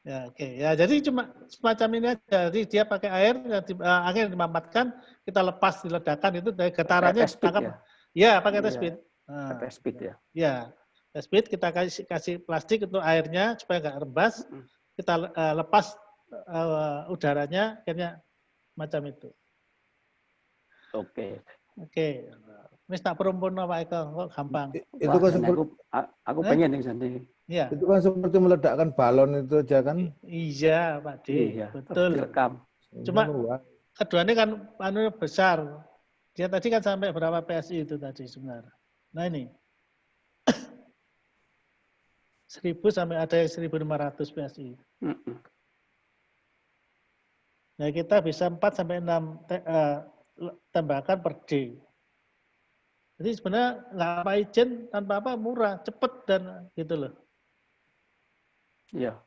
Ya, oke. Ya, jadi cuma semacam ini aja. Jadi dia pakai air, angin dimampatkan, kita lepas di ledakan itu dari getarannya tangkap. Ya, pakai test speed. Test speed ya. Ya, test speed kita kasih plastik untuk airnya supaya nggak rembas. Kita lepas udaranya, akhirnya macam itu. Oke. Ini tak perempuan Pak Eko, kok gampang. Itu kan seperti aku pengen nih Sandy. Iya. Itu kan seperti meledakkan balon itu aja kan? Iya, Pak D. Iya, betul. Direkam. Cuma keduanya kan besar. Dia tadi kan sampai berapa PSI itu tadi sebenarnya. Nah ini. 1000 sampai ada yang 1500 PSI. Nah, kita bisa 4 sampai 6 tembakan per D. Jadi sebenarnya nggak apa izin tanpa apa murah, cepet dan gitu loh. Iya.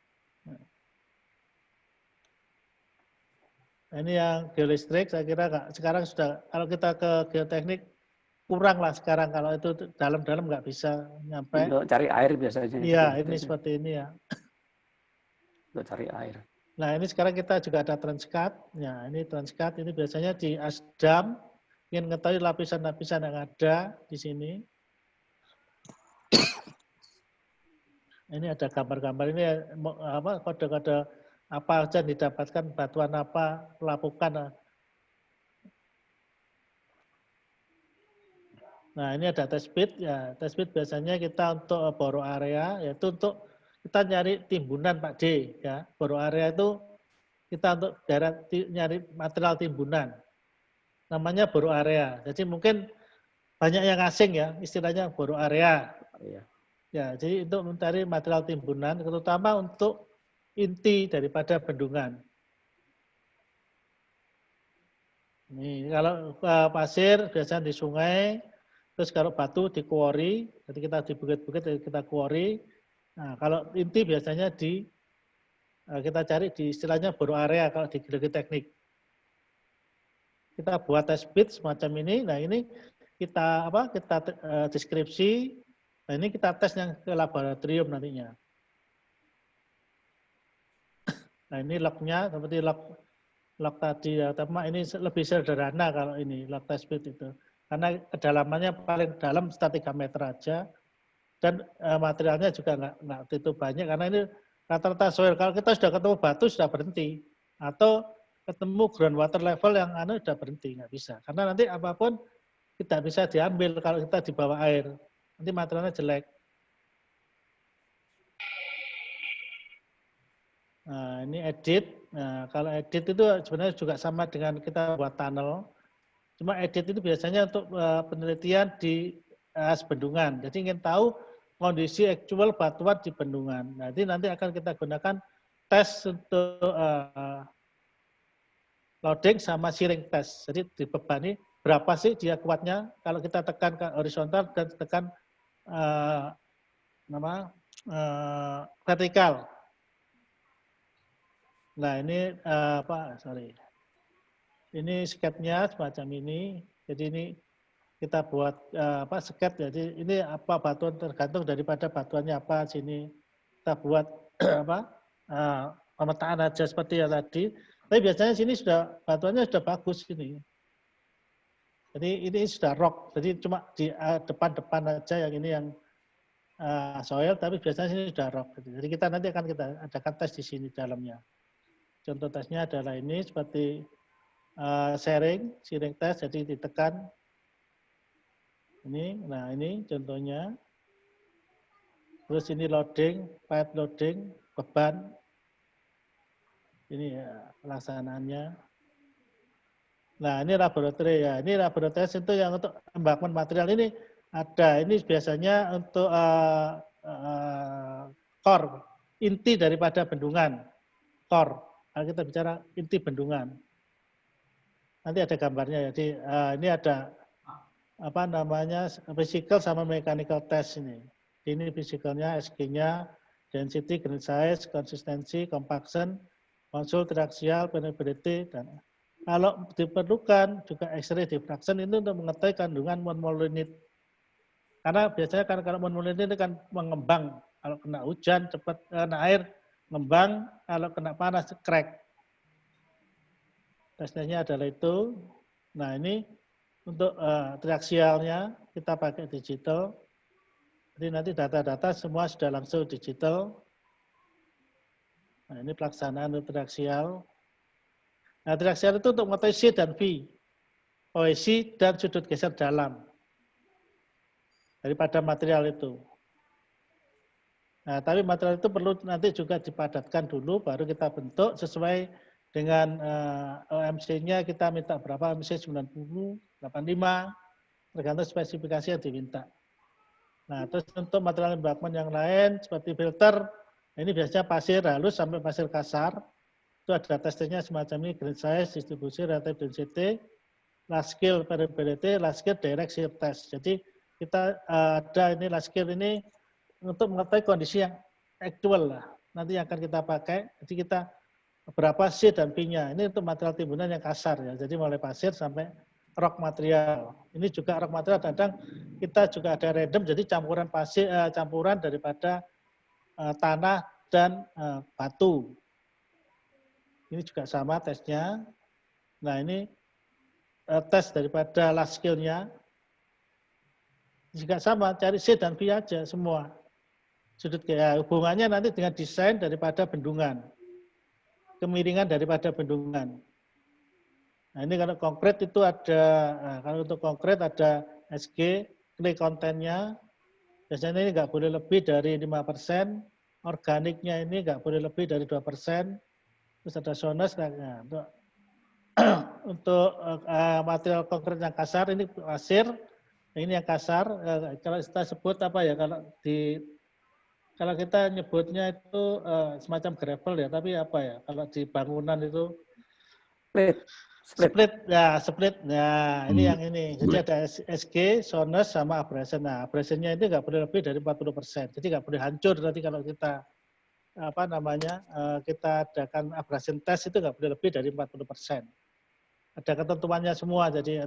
Nah, ini yang geolistrik saya kira sekarang sudah kalau kita ke geoteknik kurang lah sekarang kalau itu dalam-dalam nggak bisa nyampe. Untuk cari air biasanya. Iya, ini seperti ini ya. Untuk cari air. Nah, ini sekarang kita juga ada Transcat. Ya, ini Transcat ini biasanya di Asdam. Ingin mengetahui lapisan-lapisan yang ada di sini. Ini ada gambar-gambar ini apa kode-kode apa saja didapatkan, batuan apa, pelapukan. Nah, ini ada test bed ya. Test bed biasanya kita untuk boro area yaitu untuk kita nyari timbunan Pak D ya. Boro area itu kita untuk daerah nyari material timbunan. Namanya boro area. Jadi mungkin banyak yang asing ya, istilahnya boro area. Ya, jadi untuk mencari material timbunan, terutama untuk inti daripada bendungan. Ini kalau pasir biasanya di sungai, terus kalau batu di quarry, jadi kita di bukit-bukit kita quarry. Nah, kalau inti biasanya kita cari di istilahnya boro area kalau di geologi teknik. Kita buat test bed semacam ini. Nah, ini kita deskripsi. Nah, ini kita tes yang ke laboratorium nantinya. Nah, ini lognya seperti log tadi ya, tapi ini lebih sederhana kalau ini log test bed itu. Karena kedalamannya paling dalam 3 meter aja. Dan materialnya juga nggak itu banyak karena ini rata-rata soil. Kalau kita sudah ketemu batu sudah berhenti. Atau ketemu groundwater level yang sudah berhenti, nggak bisa. Karena nanti apapun tidak bisa diambil kalau kita di bawah air. Nanti materialnya jelek. Nah, ini edit. Nah, kalau edit itu sebenarnya juga sama dengan kita buat tunnel. Cuma edit itu biasanya untuk penelitian di bendungan. Jadi ingin tahu kondisi aktual batuan di bendungan. Nanti akan kita gunakan tes untuk loading sama shearing test. Jadi dibebani berapa sih dia kuatnya kalau kita tekan ke horizontal dan tekan vertikal. Nah, ini ini sketnya semacam ini. Jadi ini kita buat sket. Jadi ini apa batuan tergantung daripada batuannya apa sini. Kita buat pemetaan aja seperti yang tadi. Tapi biasanya sini batuannya sudah bagus ini. Jadi ini sudah rock. Jadi cuma di depan-depan aja yang ini yang soil. Tapi biasanya sini sudah rock. Jadi kita nanti akan kita adakan tes di sini dalamnya. Contoh tesnya adalah ini seperti shearing test. Jadi ditekan. Nah ini contohnya. Terus ini loading, pipe loading, beban. Ini ya pelaksanaannya. Nah, ini laboratorium ya. Ini laboratorium itu yang untuk pembangunan material ini Ada, ini biasanya untuk core, inti daripada bendungan. Core, kalau kita bicara inti bendungan. Nanti ada gambarnya. Jadi ini ada apa namanya physical sama mechanical test ini. Ini physicalnya, SG-nya, density, grain size, konsistensi, compaction, konsul, triaxial, permeability, dan kalau diperlukan juga X-ray diffraction itu untuk mengetahui kandungan mol unit. Karena biasanya kalau mol unit itu kan mengembang. Kalau kena hujan cepat, kena air ngembang, kalau kena panas crack. Tesnya adalah itu. Nah ini untuk triaxialnya kita pakai digital. Jadi nanti data-data semua sudah langsung digital. Nah ini pelaksanaan untuk triaxial. Nah triaxial itu untuk mengetahui C dan V. Kohesi dan sudut geser dalam. Daripada material itu. Nah, tapi material itu perlu nanti juga dipadatkan dulu, baru kita bentuk sesuai dengan OMC-nya kita minta berapa, OMC 90, 85, tergantung spesifikasi yang diminta. Nah, terus untuk material embagment yang lain, seperti filter, ini biasanya pasir halus sampai pasir kasar, itu ada tesnya semacam ini, grain size, distribusi, relative density, last skill variability, last skill direct shear test. Jadi kita ada ini last skill ini untuk mengetahui kondisi yang actual lah. Nanti yang akan kita pakai, jadi kita berapa C dan P-nya. Ini untuk material timbunan yang kasar ya. Jadi mulai pasir sampai rock material. Ini juga rock material kadang kita juga ada random, jadi campuran pasir, campuran daripada tanah dan batu. Ini juga sama tesnya. Nah ini tes daripada last skill-nya. Juga sama, cari C dan P aja semua. Sudut hubungannya nanti dengan desain daripada bendungan. Kemiringan daripada bendungan. Nah ini kalau konkret itu ada, kalau untuk konkret ada SG, clay content-nya, biasanya ini nggak boleh lebih dari 5%, organiknya ini nggak boleh lebih dari 2%, terus ada sonus, nah, untuk material konkret yang kasar, ini pasir, ini yang kasar, kalau kita sebut apa ya, kalau kita nyebutnya itu semacam gravel ya, tapi apa ya, kalau di bangunan itu split. Nah ini yang ini. Jadi ada SG, sonus sama abrasion. Nah abrasionnya itu nggak boleh lebih dari 40%. Jadi nggak boleh hancur nanti kalau kita apa namanya kita adakan abrasion test itu nggak boleh lebih dari 40%. Ada ketentuannya semua. Jadi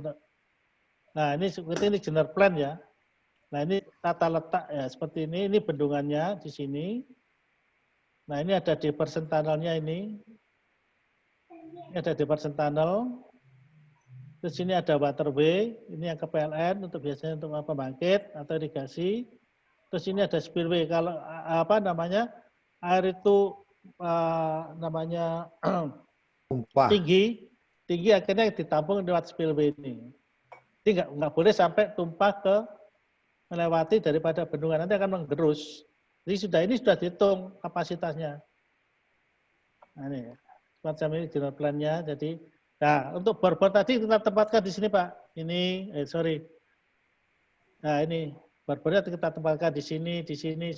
nah ini seperti ini general plan ya. Nah ini tata letak ya seperti ini bendungannya di sini. Nah ini ada diversion tunnel-nya ini. Ini ada diversion tunnel. Terus ini ada waterway, ini yang ke PLN untuk biasanya untuk pembangkit atau irigasi. Terus ini ada spillway. Kalau apa namanya air itu namanya tinggi akhirnya ditampung lewat spillway ini. Jadi nggak boleh sampai tumpah ke melewati daripada bendungan, nanti akan menggerus. Jadi ini sudah dihitung kapasitasnya. Nah ini semacam ini general plan-nya. Jadi, nah untuk bor-bor tadi kita tempatkan di sini Pak. Ini, nah ini bor-bornya kita tempatkan di sini, sini.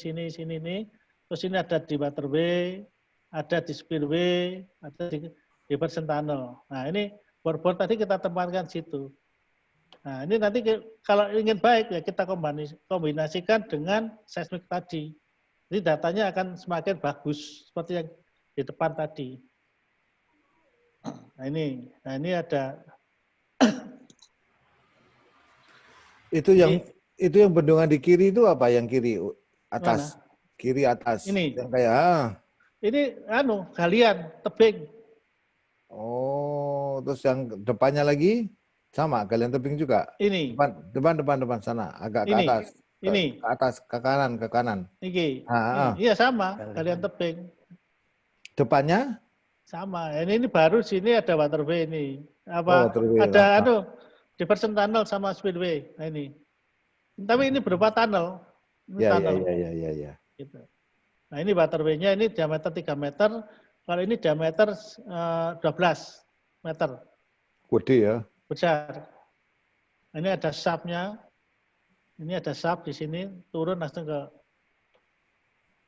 Terus ini ada di waterway, ada di spillway, ada di diversion tunnel. Nah ini bor-bor tadi kita tempatkan situ. Nah ini nanti kalau ingin baik ya kita kombinasikan dengan seismik tadi. Jadi datanya akan semakin bagus seperti yang di depan tadi. Nah ini ada. Itu yang bendungan di kiri itu apa? Yang kiri atas, mana? Kiri atas. Ini. Yang kayak ini galian tebing. Oh, terus yang depannya lagi? Sama, galian tebing juga. Ini. Depan sana, agak ke atas. Ini. Ke atas, ke kanan. Ini. Iya sama, galian tebing. Depannya? Sama. Ini baru sini ada waterway ini. Apa? Ada diversion tunnel sama spillway. Nah ini. Tapi ini berupa tunnel. Ya. Gitu. Nah ini waterway-nya ini diameter 3 meter. Kalau ini diameter 12 meter. Gede ya. Besar. Ini ada shaft-nya. Ini ada sub di sini, turun langsung ke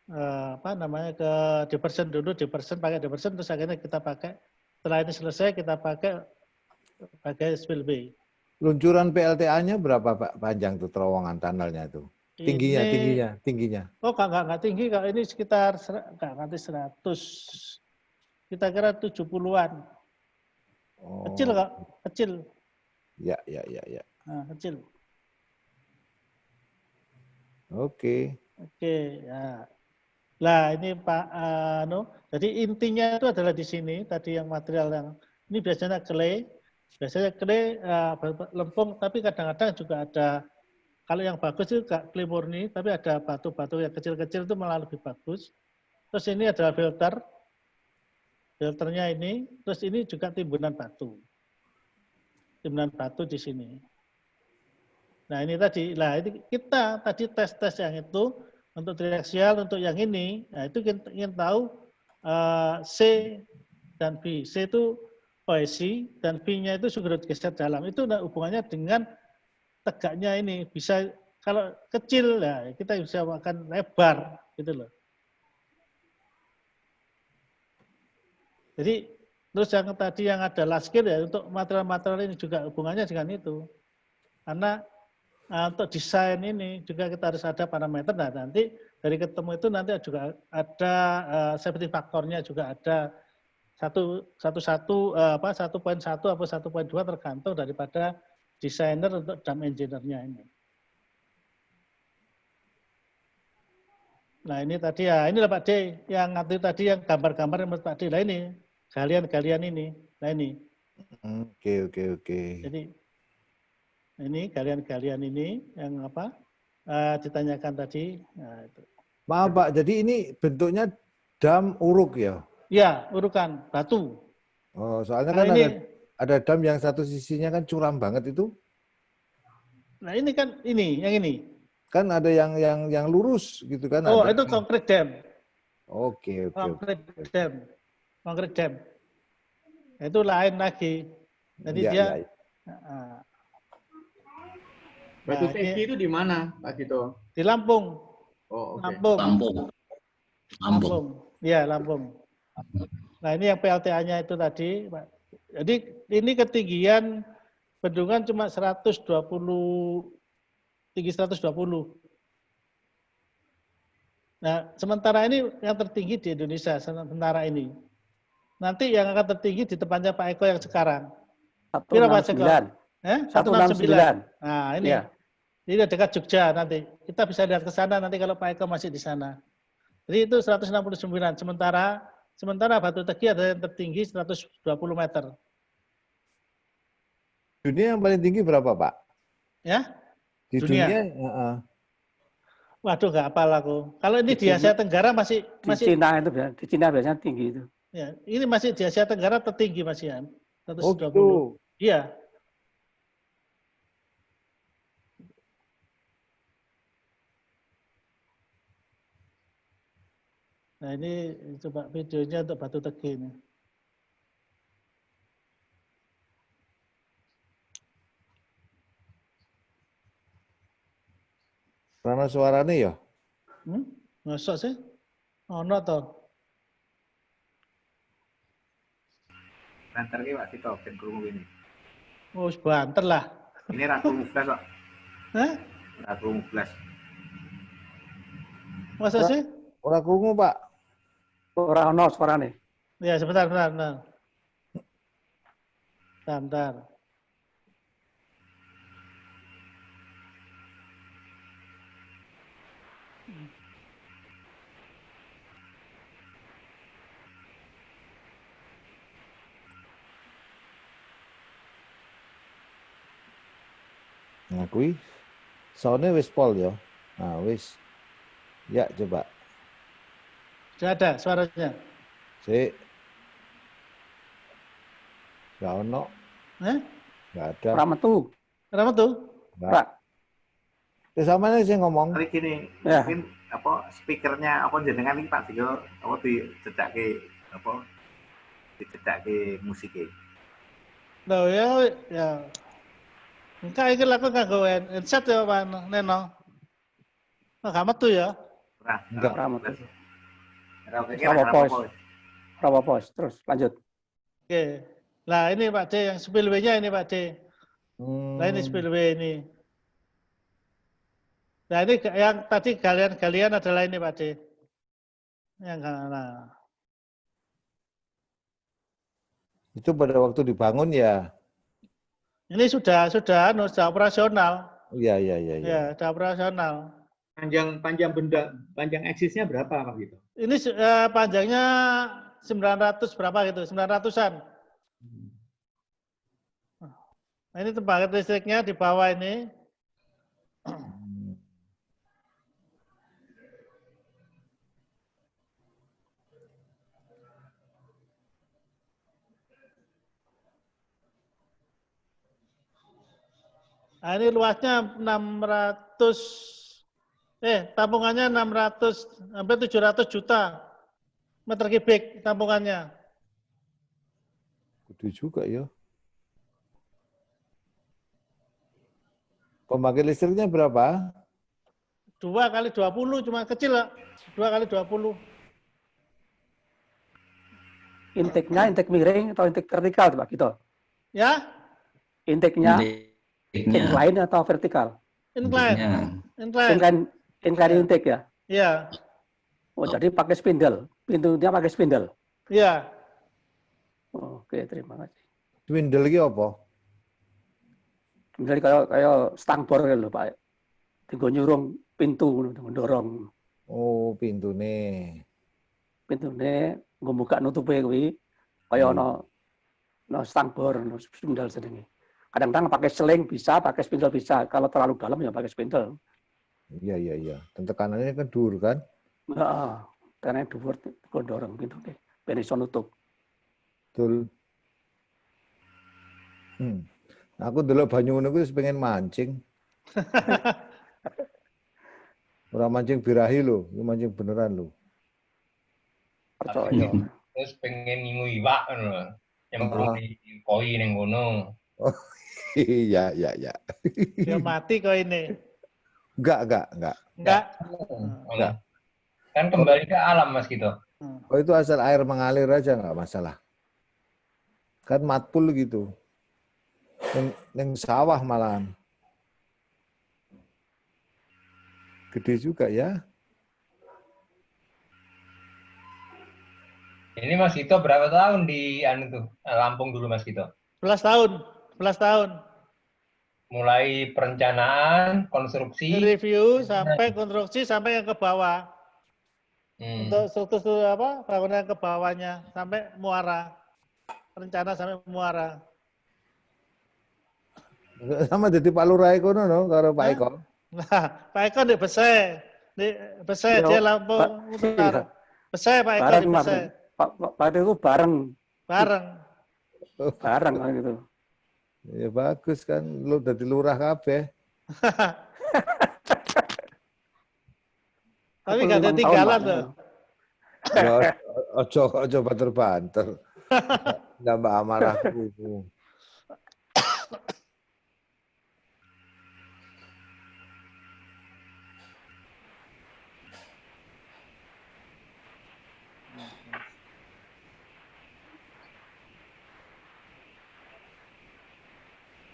apa namanya, ke diversion dulu, diversion pakai diversion, terus akhirnya kita pakai, setelah ini selesai kita pakai spill bay. Luncuran PLTA-nya berapa Pak panjang tuh terowongan tunnelnya itu? Tingginya. Oh, nggak tinggi, kalau ini sekitar nggak nanti 100, kita kira 70-an. Oh. Kecil kok, kecil. Ya. Nah, kecil. Oke, ya. Lah ini Pak jadi intinya itu adalah di sini tadi yang material yang ini biasanya clay lempung, tapi kadang-kadang juga ada, kalau yang bagus itu nggak clay murni, tapi ada batu-batu yang kecil-kecil itu malah lebih bagus. Terus ini adalah filternya ini, terus ini juga timbunan batu di sini. Nah ini tadi, ini kita tadi tes yang itu untuk triaxial, untuk yang ini, nah itu kita ingin tahu C dan B. C itu kohesi dan B-nya itu sumber geser dalam. Itu hubungannya dengan tegaknya ini. Bisa kalau kecil ya kita bisa makan lebar gitu loh. Jadi terus yang tadi yang ada laskir ya, untuk material-material ini juga hubungannya dengan itu. Karena untuk desain ini juga kita harus ada parameter. Nah, nanti dari ketemu itu nanti juga ada safety faktornya, juga ada 1.1 atau 1.2 tergantung daripada desainer untuk dam engineer-nya ini. Nah ini tadi ya, inilah Pak D yang nanti tadi yang gambar-gambar yang Pak D. Nah ini galian-galian ini. Nah ini. Oke. Jadi ini galian-galian ini yang apa ditanyakan tadi. Nah, itu. Maaf Pak, jadi ini bentuknya dam uruk ya? Ya, urukan batu. Oh, soalnya kan ini, ada dam yang satu sisinya kan curam banget itu. Nah ini kan yang ini. Kan ada yang lurus gitu kan? Oh, ada. itu concrete dam. Oke. Concrete dam. Itu lain lagi. Jadi dia. Batu Teki itu di mana, Pak Gito? Di Lampung. Oh, oke. Lampung. Iya, Lampung. Nah, ini yang PLTA-nya itu tadi, Pak. Jadi ini ketinggian bendungan cuma 120, tinggi 120. Nah, sementara ini yang tertinggi di Indonesia, sementara ini. Nanti yang akan tertinggi di tempatnya Pak Eko yang sekarang. 169. 169. Nah, ini. Ya. Ini dekat Jogja nanti. Kita bisa lihat ke sana nanti kalau Pak Eko masih di sana. Jadi itu 169. Sementara Batu Teki ada yang tertinggi 120 meter. Dunia yang paling tinggi berapa, Pak? Ya? Di dunia? Waduh, nggak hafal aku. Kalau ini di Asia Tenggara masih Cina itu di Cina biasanya tinggi itu. Ya, ini masih di Asia Tenggara tertinggi Mas Ian. 120. Oh, gitu. Iya. Nah, ini coba videonya untuk Batu Teki ini. Karena suaranya ya? Masuk sih? Oh, no toh. Banter ki Pak Tito, ben krungu ini. Oh, banter lah. Ini ra krungu blas kok. Hah? Ra krungu blas. Masa sih? Ora krungu, Pak. Ora ono suarane. Ya, sebentar. Bentar. Nah, kuwi soundnya wis pol ya. Nah, wis. Ya, coba. Sudah ada suaranya? Sik. Gak ono. Gak ada. Ora metu. Ora metu? Ora. Terus sama nih saya ngomong. Kali gini, ya. Mungkin apa speakernya apa jenengan iki Pak Tito apa dicedhake apa dicedhake musike. Loh ya. Enggak, ini laku nganggo headset ya Pak Neno. Enggak metu ya? Enggak. Apa-apa, terus lanjut. Oke. Nah ini Pak D, yang spillway-nya ini Pak D. Nah ini spillway ini. Nah ini yang tadi galian-galian adalah ini Pak D. Yang nah. Itu pada waktu dibangun ya? Ini sudah operasional. Iya. Ya, sudah operasional. Panjang eksisnya berapa Pak gitu? Ini panjangnya 900 berapa gitu, 900-an. Nah, ini tempat listriknya di bawah ini. Nah, ini luasnya 600, tampungannya 600 sampai 700 juta meter kubik tampungannya. Gede juga ya. Pembangkit listriknya berapa? 2 kali 20 cuma kecil lah. 2 kali 20. Intake-nya intake miring atau intake vertikal Pak gitu? Ya? Intake-nya incline atau vertikal? Incline intake ya? Iya. Oh, jadi pakai spindle. Pintunya pakai spindle. Iya. Oke, terima kasih. Spindle iki apa? Spindle kayak stang bor lho, Pak. Tinggo nyurung pintu mendorong. Oh, pintune. Pintune nggo buka nutupe kuwi kaya ono stang bor, spindle jenenge. Kadang-kadang pakai seling bisa, pakai spindle bisa. Kalau terlalu dalam ya pakai spindle. Iya. Dan tekanannya kan dur kan? Heeh. Tekanannya dhuwur dorong pintu ben iso nutup. Betul. Aku delok banyu ngono kuwi pengen mancing. Ora mancing birahi lho, ini mancing beneran lho. Percaya. Terus pengen ngingu iwak ngono. Nyemplung di koi ning ngono. Oh, iya. Dia mati kok ini. Enggak. Kan kembali ke alam Mas gitu. Oh, itu asal air mengalir aja enggak masalah. Kan matpul gitu. Yang sawah malahan. Gede juga ya. Ini Mas Gito berapa tahun di Lampung dulu Mas Gito? 11 tahun. Mulai perencanaan, konstruksi, review sampai konstruksi sampai yang ke bawah. Untuk struktur bangunan ke bawahnya sampai muara. Rencana sampai muara. Sama jadi Pak Lurah kono no karo Pak Eko. Nah, Pak Eko di Besai. Dia Lampung Utara. Besai Pak Eko di Besai. Pak itu bareng gitu. Ya bagus kan, lu udah di lurah kabeh. Tapi gak ada tinggalan loh. Ya, ojo banter-banter. Nambah amarahku.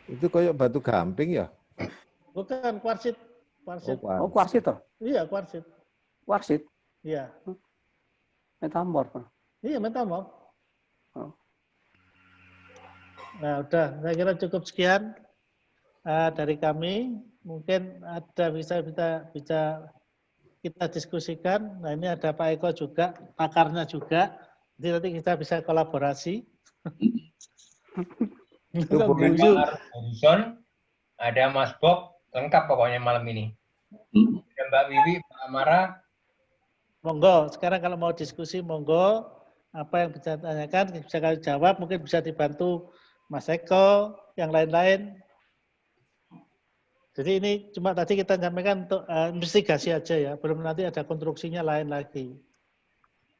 Itu kayak batu gamping ya? Bukan, kuarsit. Oh, kuarsit toh? Iya, kuarsit. Kuarsit? Iya. Metamorf. Iya, metamorf. Oh. Nah, udah. Saya kira cukup sekian dari kami. Mungkin ada bisa kita diskusikan. Nah, ini ada Pak Eko juga, pakarnya juga. Jadi nanti kita bisa kolaborasi. Ada Mas Bob, lengkap pokoknya malam ini. Ada Mbak Wiwi, Pak Amara. Monggo, sekarang kalau mau diskusi, monggo. Apa yang bisa ditanyakan, bisa kami jawab. Mungkin bisa dibantu Mas Eko, yang lain-lain. Jadi ini cuma tadi kita sampaikan untuk investigasi aja ya. Belum nanti ada konstruksinya lain lagi.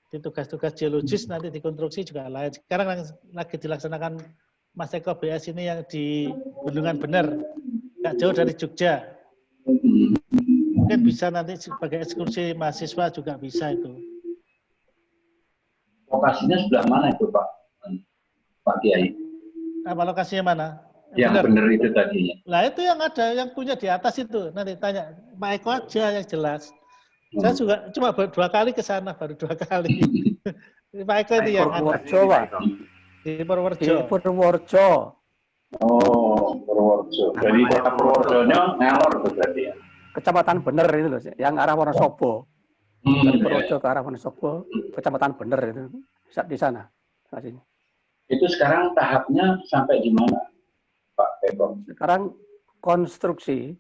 Di tugas-tugas geologis nanti dikonstruksi juga lain. Sekarang lagi dilaksanakan Mas Eko BS ini yang di Bendungan Bener. nggak jauh dari Jogja. Mungkin bisa nanti sebagai ekskursi mahasiswa juga bisa itu. Lokasinya sebelah mana itu Pak Kiai? Apa lokasinya mana? Yang benar itu tadinya. Nah itu yang ada, yang punya di atas itu. Nanti tanya Pak Eko aja yang jelas. Saya juga cuma 2 kali ke sana, baru 2 kali. Pak Eko itu yang Purworejo, Pak. Di Purworejo. Di Purworejo. Oh, Purworejo. Dari kota Purworejonya ngalor berarti ya. Kecamatan Bener itu loh, yang arah Wonosobo. Dari Purworejo ke arah Wonosobo, Kecamatan Bener itu di sana. Itu sekarang tahapnya sampai di mana, Pak Eko? Sekarang konstruksi,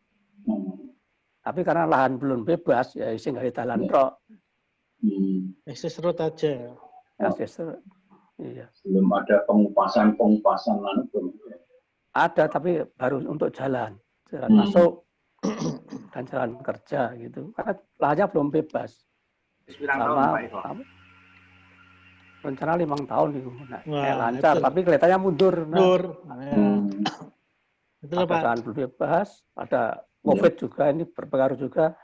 tapi karena lahan belum bebas, ya isi nggak jalan truk. Akses road aja. Akses road. Iya. Belum ada pengupasan lalu belum. Ada, tapi baru untuk jalan masuk dan jalan kerja gitu. Karena lahannya belum bebas. Sama rencana 5 tahun itu. Nah, kayak lancar, tapi kelihatannya mundur. Mundur. Itu ada lahan belum bebas, ada COVID juga, ini berpengaruh juga.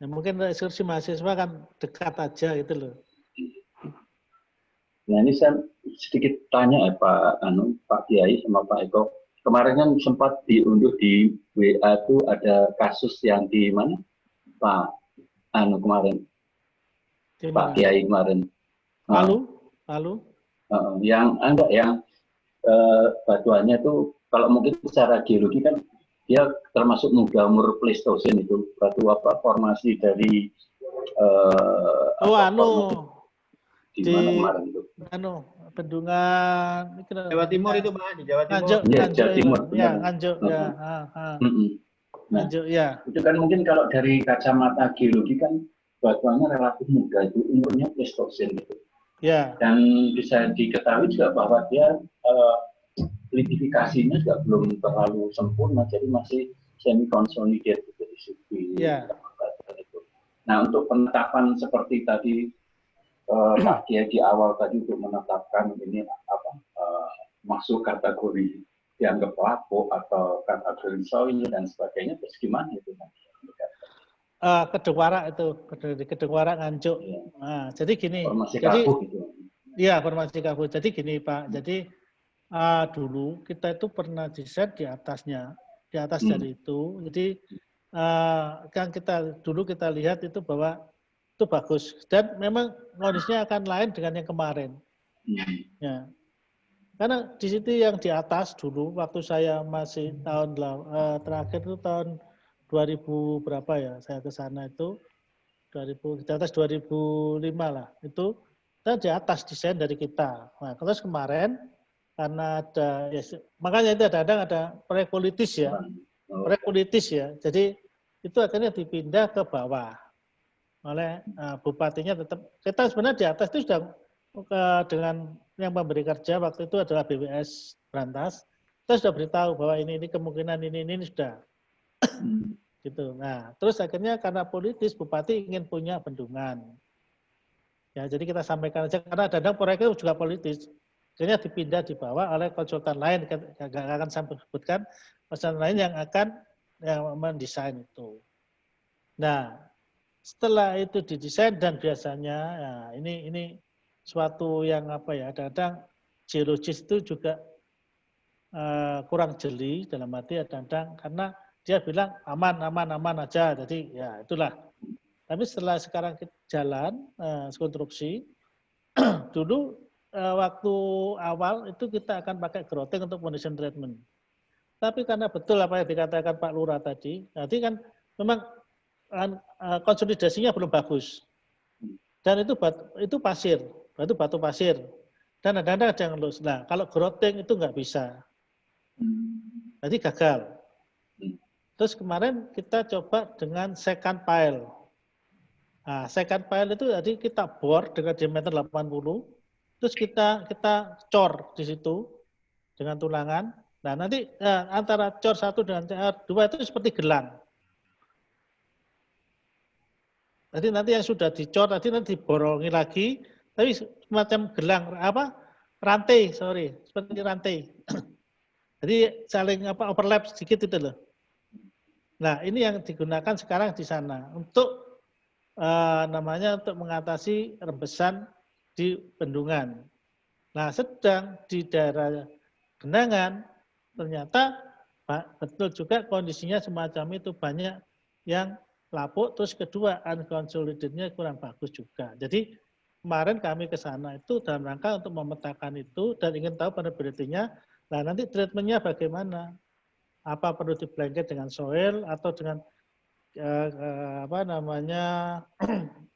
Ya, mungkin ekskursi mahasiswa kan dekat aja gitu loh. Nah ini saya sedikit tanya ya Pak Kiai sama Pak Eko. Kemarin kan sempat diunduh di WA itu ada kasus yang di mana Pak kemarin Pak Kiai kemarin. Lalu? Yang batuannya itu kalau mungkin secara geologi kan dia termasuk muda umur Pleistosen itu batu formasi dari di mana kemarin itu? Bendungan Jawa Timur itu Pak, di Jawa Timur. Jawa Timur. Ya, Nganjuk ya. Nganjuk ya. Itu kan mungkin kalau dari kacamata geologi kan batuannya relatif muda, itu umurnya Pleistosen gitu. Ya. Dan bisa diketahui juga bahwa dia litifikasinya juga belum terlalu sempurna, jadi masih semi consolidated dari segi itu. Nah, untuk penetapan seperti tadi Pak Kiai di awal tadi untuk menetapkan ini masuk kategori dianggap lapuk atau kategori soil dan sebagainya, terus gimana itu? Kedengwarak itu, Kedengwarak Nganjuk. Ya. Nah, jadi gini. Formasi Kabuh gitu. Iya, formasi Kabuh. Jadi gini Pak, jadi dulu kita itu pernah desain di atasnya, di atas dari itu. Jadi kan dulu kita lihat itu bahwa itu bagus dan memang kondisinya akan lain dengan yang kemarin. Ya. Karena di situ yang di atas dulu waktu saya masih terakhir itu tahun 2000 berapa ya saya ke sana itu 2000 di atas 2005 lah itu kita di atas desain dari kita. Nah, terus kemarin karena ada makanya itu ada proyek politis ya. Proyek politis ya. Jadi itu akhirnya dipindah ke bawah. Oleh bupatinya tetap kita sebenarnya di atas itu sudah dengan yang memberi kerja waktu itu adalah BWS Brantas, kita sudah beritahu bahwa ini kemungkinan ini sudah gitu. Nah, terus akhirnya karena politis bupati ingin punya bendungan. Ya, jadi kita sampaikan aja karena kadang proyeknya juga politis. Akhirnya dipindah di bawah oleh konsultan lain, nggak akan saya sebutkan konsultan lain yang akan mendesain itu. Nah, setelah itu didesain dan biasanya ya ini suatu yang kadang-kadang geologis itu juga kurang jeli dalam arti kadang-kadang karena dia bilang aman aja, jadi ya itulah. Tapi setelah sekarang kita jalan konstruksi dulu waktu awal itu kita akan pakai grouting untuk foundation treatment. Tapi karena betul apa yang dikatakan Pak Lurah tadi kan memang konsolidasinya belum bagus. Dan itu pasir, batu pasir. Dan ada yang loose. Nah, kalau grouting itu nggak bisa. Jadi gagal. Terus kemarin kita coba dengan second pile. Nah, second pile itu tadi kita bor dengan diameter 80, terus kita cor di situ dengan tulangan. Nah, nanti antara cor 1 dengan cor 2 itu seperti gelang. Jadi nanti yang sudah dicor tadi nanti diborongi lagi, tapi semacam gelang rantai, seperti rantai. Jadi saling overlap sedikit itu loh. Nah, ini yang digunakan sekarang di sana untuk untuk mengatasi rembesan di bendungan. Nah, sedang di daerah genangan ternyata betul juga kondisinya semacam itu, banyak yang lapuk, terus kedua unconsolidatednya kurang bagus juga. Jadi kemarin kami ke sana itu dalam rangka untuk memetakan itu dan ingin tahu vulnerability-nya. Nah, nanti treatment-nya bagaimana? Apa perlu di blanket dengan soil atau dengan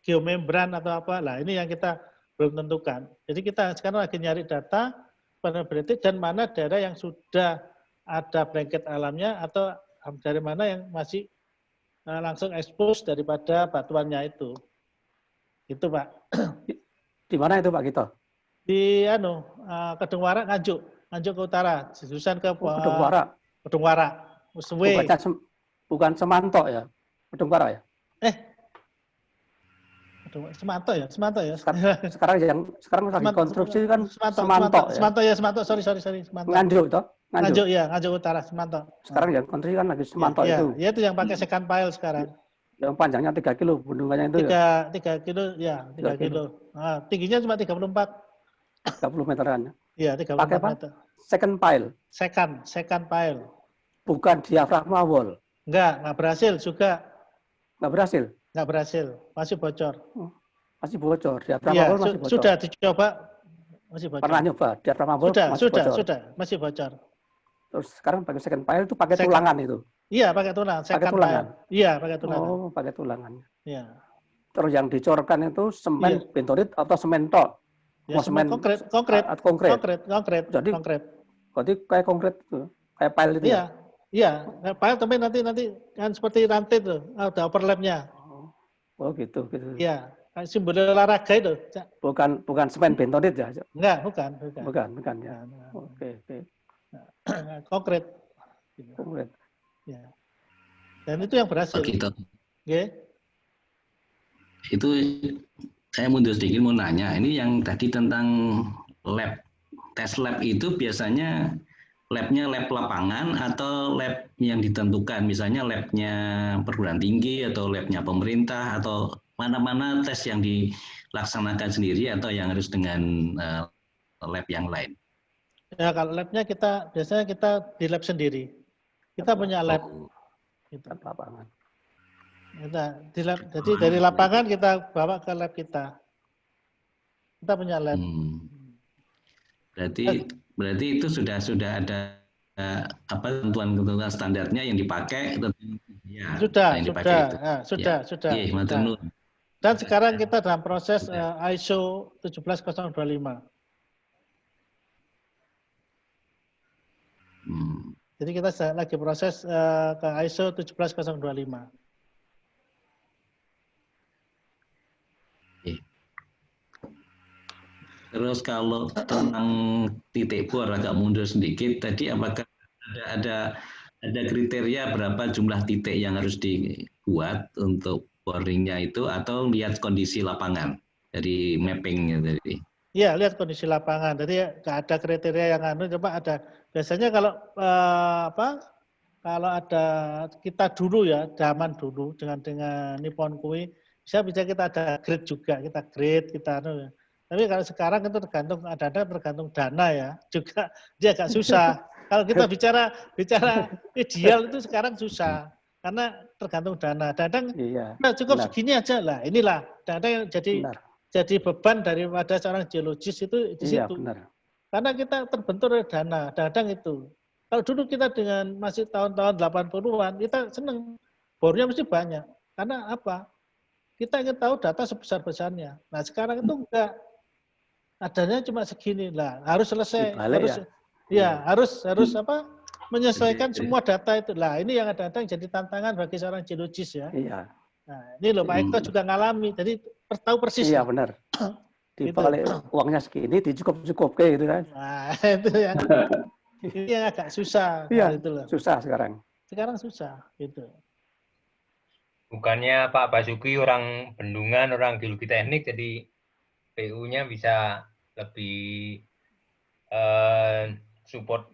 geomembran atau apa? Nah, ini yang kita belum tentukan. Jadi kita sekarang lagi nyari data vulnerability dan mana daerah yang sudah ada blanket alamnya atau dari mana yang masih langsung expose daripada batuannya itu. Itu, Pak. Di mana itu, Pak Gito? Di Kedung Warak, Nganjuk ke utara, jurusan ke Kedung Warak. Kedung Warak. Bukan Semanto ya? Kedung Warak ya? Semanto ya? Sekarang lagi konstruksi kan Semanto ya? Sorry. Semanto. Nganjuk toh? Nganjuk ya, Nganjuk utara, Semanto. Sekarang yang konstruksi kan lagi Semanto itu. Ya, itu yang pakai second pile sekarang. Yang panjangnya 3 kilo, bendungannya itu 3 kilo, ya 3 kilo. Nah, tingginya cuma 34. 30 meteran. Iya, 34 pakai apa? meter. Second pile. Second pile. Bukan diafragma wall. Enggak berhasil juga. Enggak berhasil, masih bocor. Masih bocor, diafragma wall masih bocor. Sudah dicoba, masih bocor. Pernah nyoba, diafragma wall masih bocor. Sudah, masih bocor. Terus sekarang pakai second pile itu pakai tulangan itu. Iya, pakai tulang. Pakai tulangan. Iya, pakai tulangan. Oh, pakai tulangan. Iya. Terus yang dicorkan itu semen bentonit atau semen tok? Ya, semen konkret. Jadi konkret. Berarti kayak konkret itu, kayak pile itu. Iya, pile tapi nanti kan seperti rantai tuh, ada overlapnya. Oh, gitu. Iya, simbol olahraga itu. Bukan semen bentonit ya? Enggak, bukan ya. Oke. Konkret. Ya. Dan itu yang berhasil. Gitu. Okay. Itu saya mundur sedikit mau nanya, ini yang tadi tentang lab, tes lab itu biasanya labnya lab lapangan atau lab yang ditentukan, misalnya labnya perguruan tinggi atau labnya pemerintah atau mana-mana tes yang dilaksanakan sendiri atau yang harus dengan lab yang lain? Ya, kalau labnya biasanya kita di lab sendiri. Kita punya lab. Gitu. Lapangan. Jadi dari lapangan kita bawa ke lab kita. Kita punya lab. Berarti itu sudah ada ketentuan standarnya yang dipakai? Sudah. Dan sekarang kita dalam proses ISO 17025. Jadi kita lagi proses ke ISO 17025. Terus kalau tentang titik bor agak mundur sedikit, tadi apakah ada kriteria berapa jumlah titik yang harus dibuat untuk boringnya itu atau lihat kondisi lapangan dari mappingnya tadi? Iya, lihat kondisi lapangan. Jadi nggak ada kriteria yang coba ada. Biasanya kalau kalau ada kita dulu ya, zaman dulu dengan Nippon Kui, bisa kita ada grade juga, kita grade, tapi kalau sekarang itu tergantung dana ya, juga dia agak susah. Kalau kita bicara ideal itu sekarang susah, karena tergantung dana. Kadang cukup segini aja lah, inilah kadang jadi beban daripada seorang geologis itu di situ. Benar. Karena kita terbentur oleh dana, kadang itu. Kalau dulu kita dengan masih tahun-tahun 80-an, kita senang, bornya mesti banyak. Karena apa? Kita ingin tahu data sebesar-besarnya. Nah sekarang itu enggak. Adanya cuma segini lah, harus selesai. Harus menyesuaikan semua data itu. Lah ini yang kadang jadi tantangan bagi seorang geologis ya. Iya. Nah, ini loh Pak Eko juga ngalami, jadi tahu persis. Iya benar. Di balik uangnya segini dicukup kayak gitu kan. Nah, itu yang agak susah. Iya, gitu loh. Susah sekarang. Sekarang susah, gitu. Bukannya Pak Basuki orang bendungan, orang geologi teknik, jadi PU-nya bisa lebih support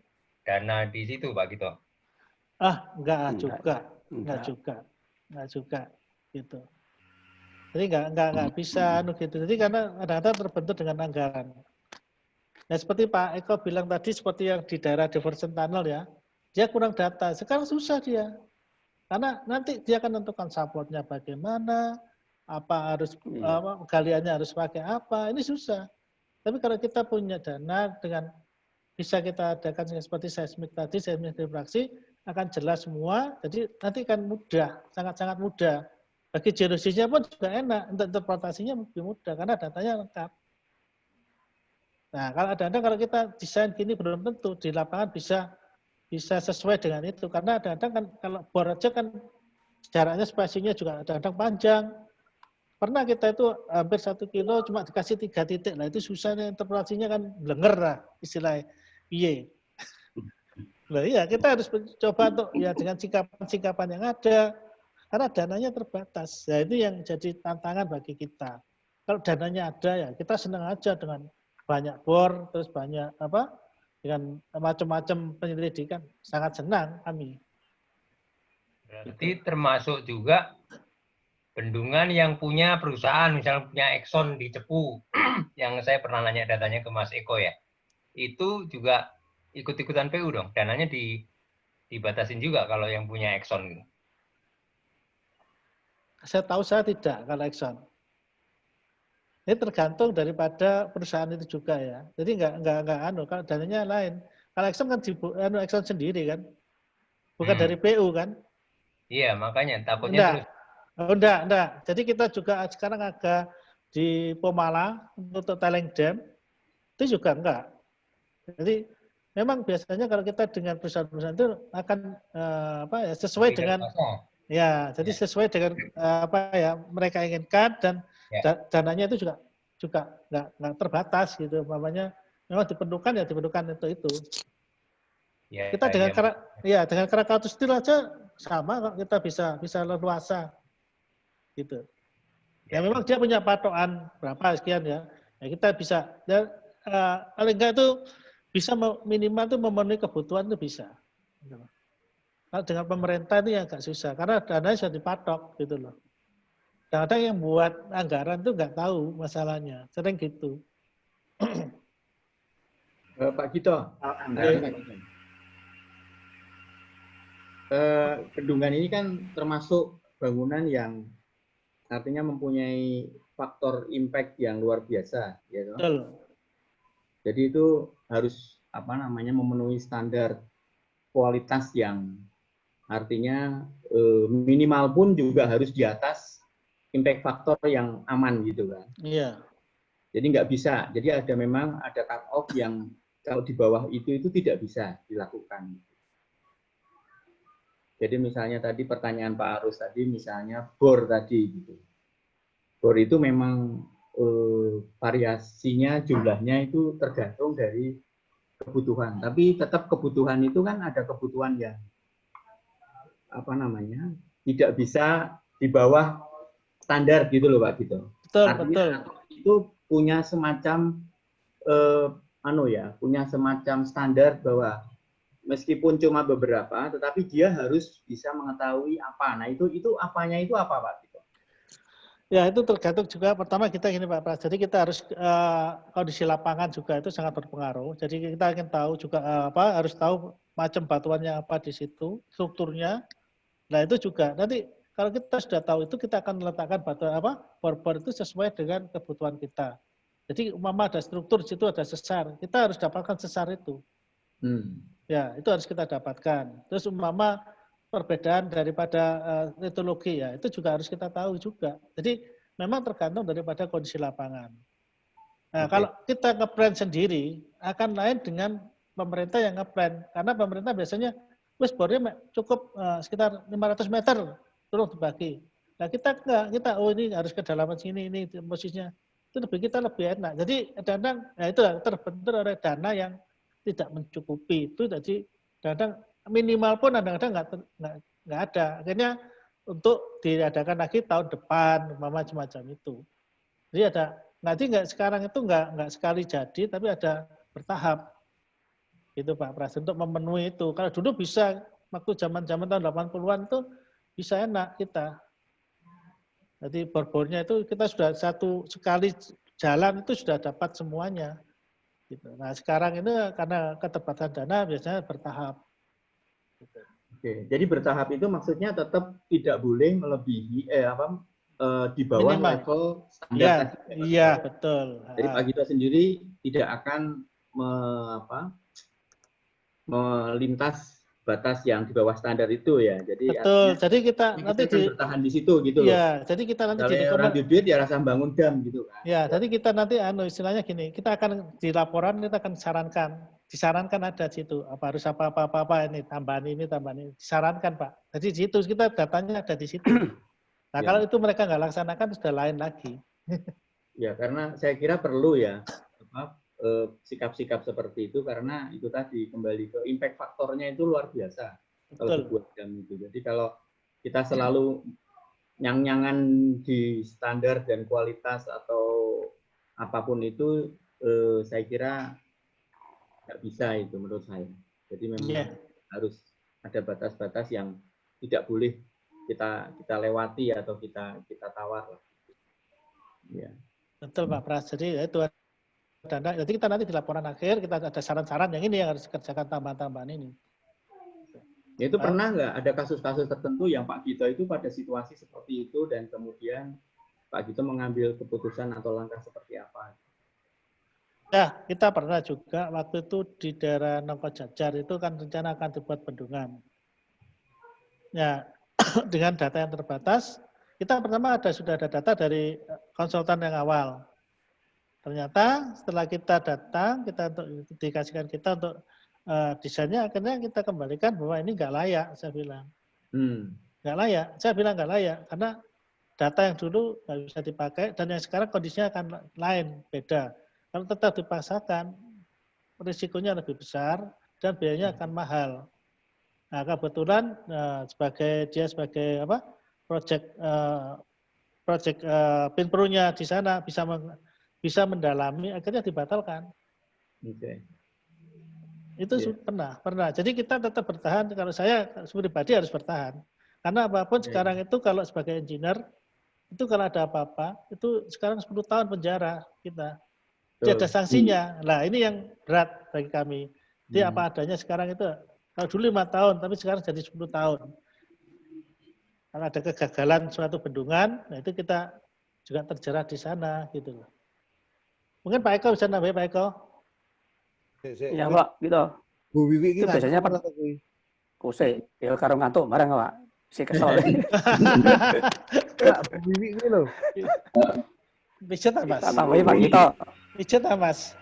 dana di situ, Pak Gito? Enggak juga, gitu. Jadi enggak bisa gitu. Jadi karena kadang-kadang terbentur dengan anggaran. Nah, seperti Pak Eko bilang tadi, seperti yang di daerah diversion tunnel ya, dia kurang data. Sekarang susah dia. Karena nanti dia akan menentukan supportnya bagaimana, apa harus galiannya harus pakai apa, ini susah. Tapi kalau kita punya dana dengan bisa kita adakan seperti seismik tadi, seismik refraksi, akan jelas semua, jadi nanti kan mudah, sangat-sangat mudah. Bagi geodesinya pun juga enak, untuk interpretasinya lebih mudah, karena datanya lengkap. Nah, kalau kita desain gini belum tentu, di lapangan bisa sesuai dengan itu, karena kadang-kadang kan kalau bor aja kan jaraknya spasinya juga kadang-kadang panjang. Pernah kita itu hampir 1 kilo cuma dikasih 3 titik, lah itu susahnya interpretasinya kan blenger lah istilahnya. Iya. Nah iya, kita harus coba untuk ya dengan sikapan-sikapan yang ada, karena dananya terbatas. Ya itu yang jadi tantangan bagi kita. Kalau dananya ada ya kita senang aja dengan banyak bor, terus banyak dengan macam-macam penyelidikan, sangat senang kami. Berarti termasuk juga bendungan yang punya perusahaan, misalnya punya Exxon di Cepu, yang saya pernah nanya datanya ke Mas Eko ya, itu juga ikut-ikutan PU dong, dananya dibatasin juga kalau yang punya Exxon. Saya tahu saya tidak kalau Exxon. Ini tergantung daripada perusahaan itu juga ya. Jadi enggak kalau dananya lain. Kalau Exxon kan Exxon sendiri kan. Bukan dari PU kan? Iya, makanya takutnya enggak. Jadi kita juga sekarang agak di Pomala untuk Teleng Dam itu juga enggak. Jadi memang biasanya kalau kita dengan perusahaan-perusahaan itu akan sesuai dengan jadi sesuai dengan mereka inginkan dan dananya itu juga nggak terbatas gitu. Namanya memang diperlukan itu. Ya, kita dengan Krakatau Steel aja sama kok, kita bisa leluasa gitu. Ya memang dia punya patokan berapa sekian ya. Ya kita bisa paling enggak itu bisa minimal itu memenuhi kebutuhan itu bisa. Kalau dengan pemerintah itu yang agak susah karena dananya sudah dipatok gitu loh. Kadang-kadang yang buat anggaran itu nggak tahu masalahnya, sering gitu. Pak Gito, bendungan ini kan termasuk bangunan yang artinya mempunyai faktor impact yang luar biasa, ya toh? Betul. Jadi itu harus memenuhi standar kualitas yang artinya minimal pun juga harus di atas impact faktor yang aman gitu kan. Iya. Jadi nggak bisa. Jadi memang ada cut off yang kalau di bawah itu tidak bisa dilakukan. Jadi misalnya tadi pertanyaan Pak Arus tadi misalnya bor tadi gitu. Bor itu memang variasinya jumlahnya itu tergantung dari kebutuhan. Tapi tetap kebutuhan itu kan ada kebutuhan yang tidak bisa di bawah standar gitu loh Pak gitu. Artinya itu punya semacam punya semacam standar bahwa meskipun cuma beberapa, tetapi dia harus bisa mengetahui apa. Nah itu apanya itu apa Pak gitu? Ya itu tergantung juga pertama kita gini Pak Pras. Jadi kita harus kondisi lapangan juga itu sangat berpengaruh. Jadi kita ingin tahu juga harus tahu macam batuannya apa di situ, strukturnya. Nah itu juga nanti kalau kita sudah tahu itu kita akan meletakkan bor-bor itu sesuai dengan kebutuhan kita. Jadi umpama ada struktur di situ ada sesar, kita harus dapatkan sesar itu. Ya itu harus kita dapatkan. Terus umpama perbedaan daripada litologi ya itu juga harus kita tahu juga. Jadi memang tergantung daripada kondisi lapangan. Nah kalau kita nge-plan sendiri akan lain dengan pemerintah yang nge-plan karena pemerintah biasanya wes bornya cukup sekitar 500 meter terus dibagi. Nah kita enggak, ini harus kedalaman sini, ini posisinya. Itu kita lebih enak. Jadi kadang itu terbentur oleh dana yang tidak mencukupi. Itu jadi kadang minimal pun kadang-kadang nggak ada. Akhirnya untuk diadakan lagi tahun depan, macam-macam itu. Jadi nanti sekarang itu nggak sekali jadi, tapi ada bertahap. Itu Pak Pras, untuk memenuhi itu. Kalau dulu bisa, waktu zaman-zaman tahun 80-an itu bisa enak kita. Jadi bor-bornya itu kita sudah satu sekali jalan itu sudah dapat semuanya. Gitu. Nah sekarang ini karena keterbatasan dana biasanya bertahap. Gitu. Oke, jadi bertahap itu maksudnya tetap tidak boleh melebihi di bawah minimal level standar ya, tadi. Iya, betul. Jadi Pak Gito sendiri tidak akan melintas batas yang di bawah standar itu ya. Jadi betul. Jadi kita nanti akan bertahan di situ gitu loh. Ya, jadi kita nanti di orang duit ya rasa bangun dam gitu kan. Ya, jadi kita nanti istilahnya gini, kita akan di laporan kita akan disarankan ada di situ apa harus apa ini tambahan ini disarankan Pak. Jadi di situ kita datanya ada di situ. Nah, kalau itu mereka nggak laksanakan sudah lain lagi. Ya, karena saya kira perlu ya sikap-sikap seperti itu karena itu tadi kembali ke impact faktornya itu luar biasa. Betul. Kalau dibuat dam itu. Jadi kalau kita selalu nyang-nyangan di standar dan kualitas atau apapun itu, saya kira nggak bisa itu menurut saya. Jadi memang harus ada batas-batas yang tidak boleh kita lewati atau kita tawar. Ya. Betul Pak Pras. Jadi itu jadi kita nanti di laporan akhir kita ada saran-saran yang ini yang harus dikerjakan tambahan-tambahan ini. Ya, itu pernah nggak ada kasus-kasus tertentu yang Pak Gito itu pada situasi seperti itu dan kemudian Pak Gito mengambil keputusan atau langkah seperti apa? Ya, kita pernah juga waktu itu di daerah Nongkojajar itu kan rencana akan dibuat bendungan. Ya, dengan data yang terbatas, kita pertama sudah ada data dari konsultan yang awal. Ternyata setelah kita datang, kita dikasihkan kita untuk desainnya, akhirnya kita kembalikan bahwa ini nggak layak, saya bilang. Nggak layak, saya bilang nggak layak, karena data yang dulu nggak bisa dipakai, dan yang sekarang kondisinya akan lain, beda. Kalau tetap dipaksakan, risikonya lebih besar, dan biayanya akan mahal. Nah, kebetulan sebagai project Pinpro-nya di sana bisa mendalami, akhirnya dibatalkan. Okay. Itu pernah. Jadi kita tetap bertahan. Kalau saya pribadi harus bertahan. Karena apapun sekarang itu kalau sebagai engineer, itu kalau ada apa-apa, itu sekarang 10 tahun penjara kita. Jadi ada sanksinya. Nah ini yang berat bagi kami. Jadi apa adanya sekarang itu, kalau dulu 5 tahun, tapi sekarang jadi 10 tahun. Kalau ada kegagalan suatu bendungan, nah itu kita juga terjerat di sana. Gitu loh. Mungkin Pak Eko bisa nambahin Pak Eko? Iya Pak, gitu. Bu Wiwi itu biasanya Pak Kose, ya karo ngantuk bareng Pak. Si kesel. Bu Wiwi ini loh. Pijet ta Mas? Tambahin Pak Gito. Pijet ta Mas?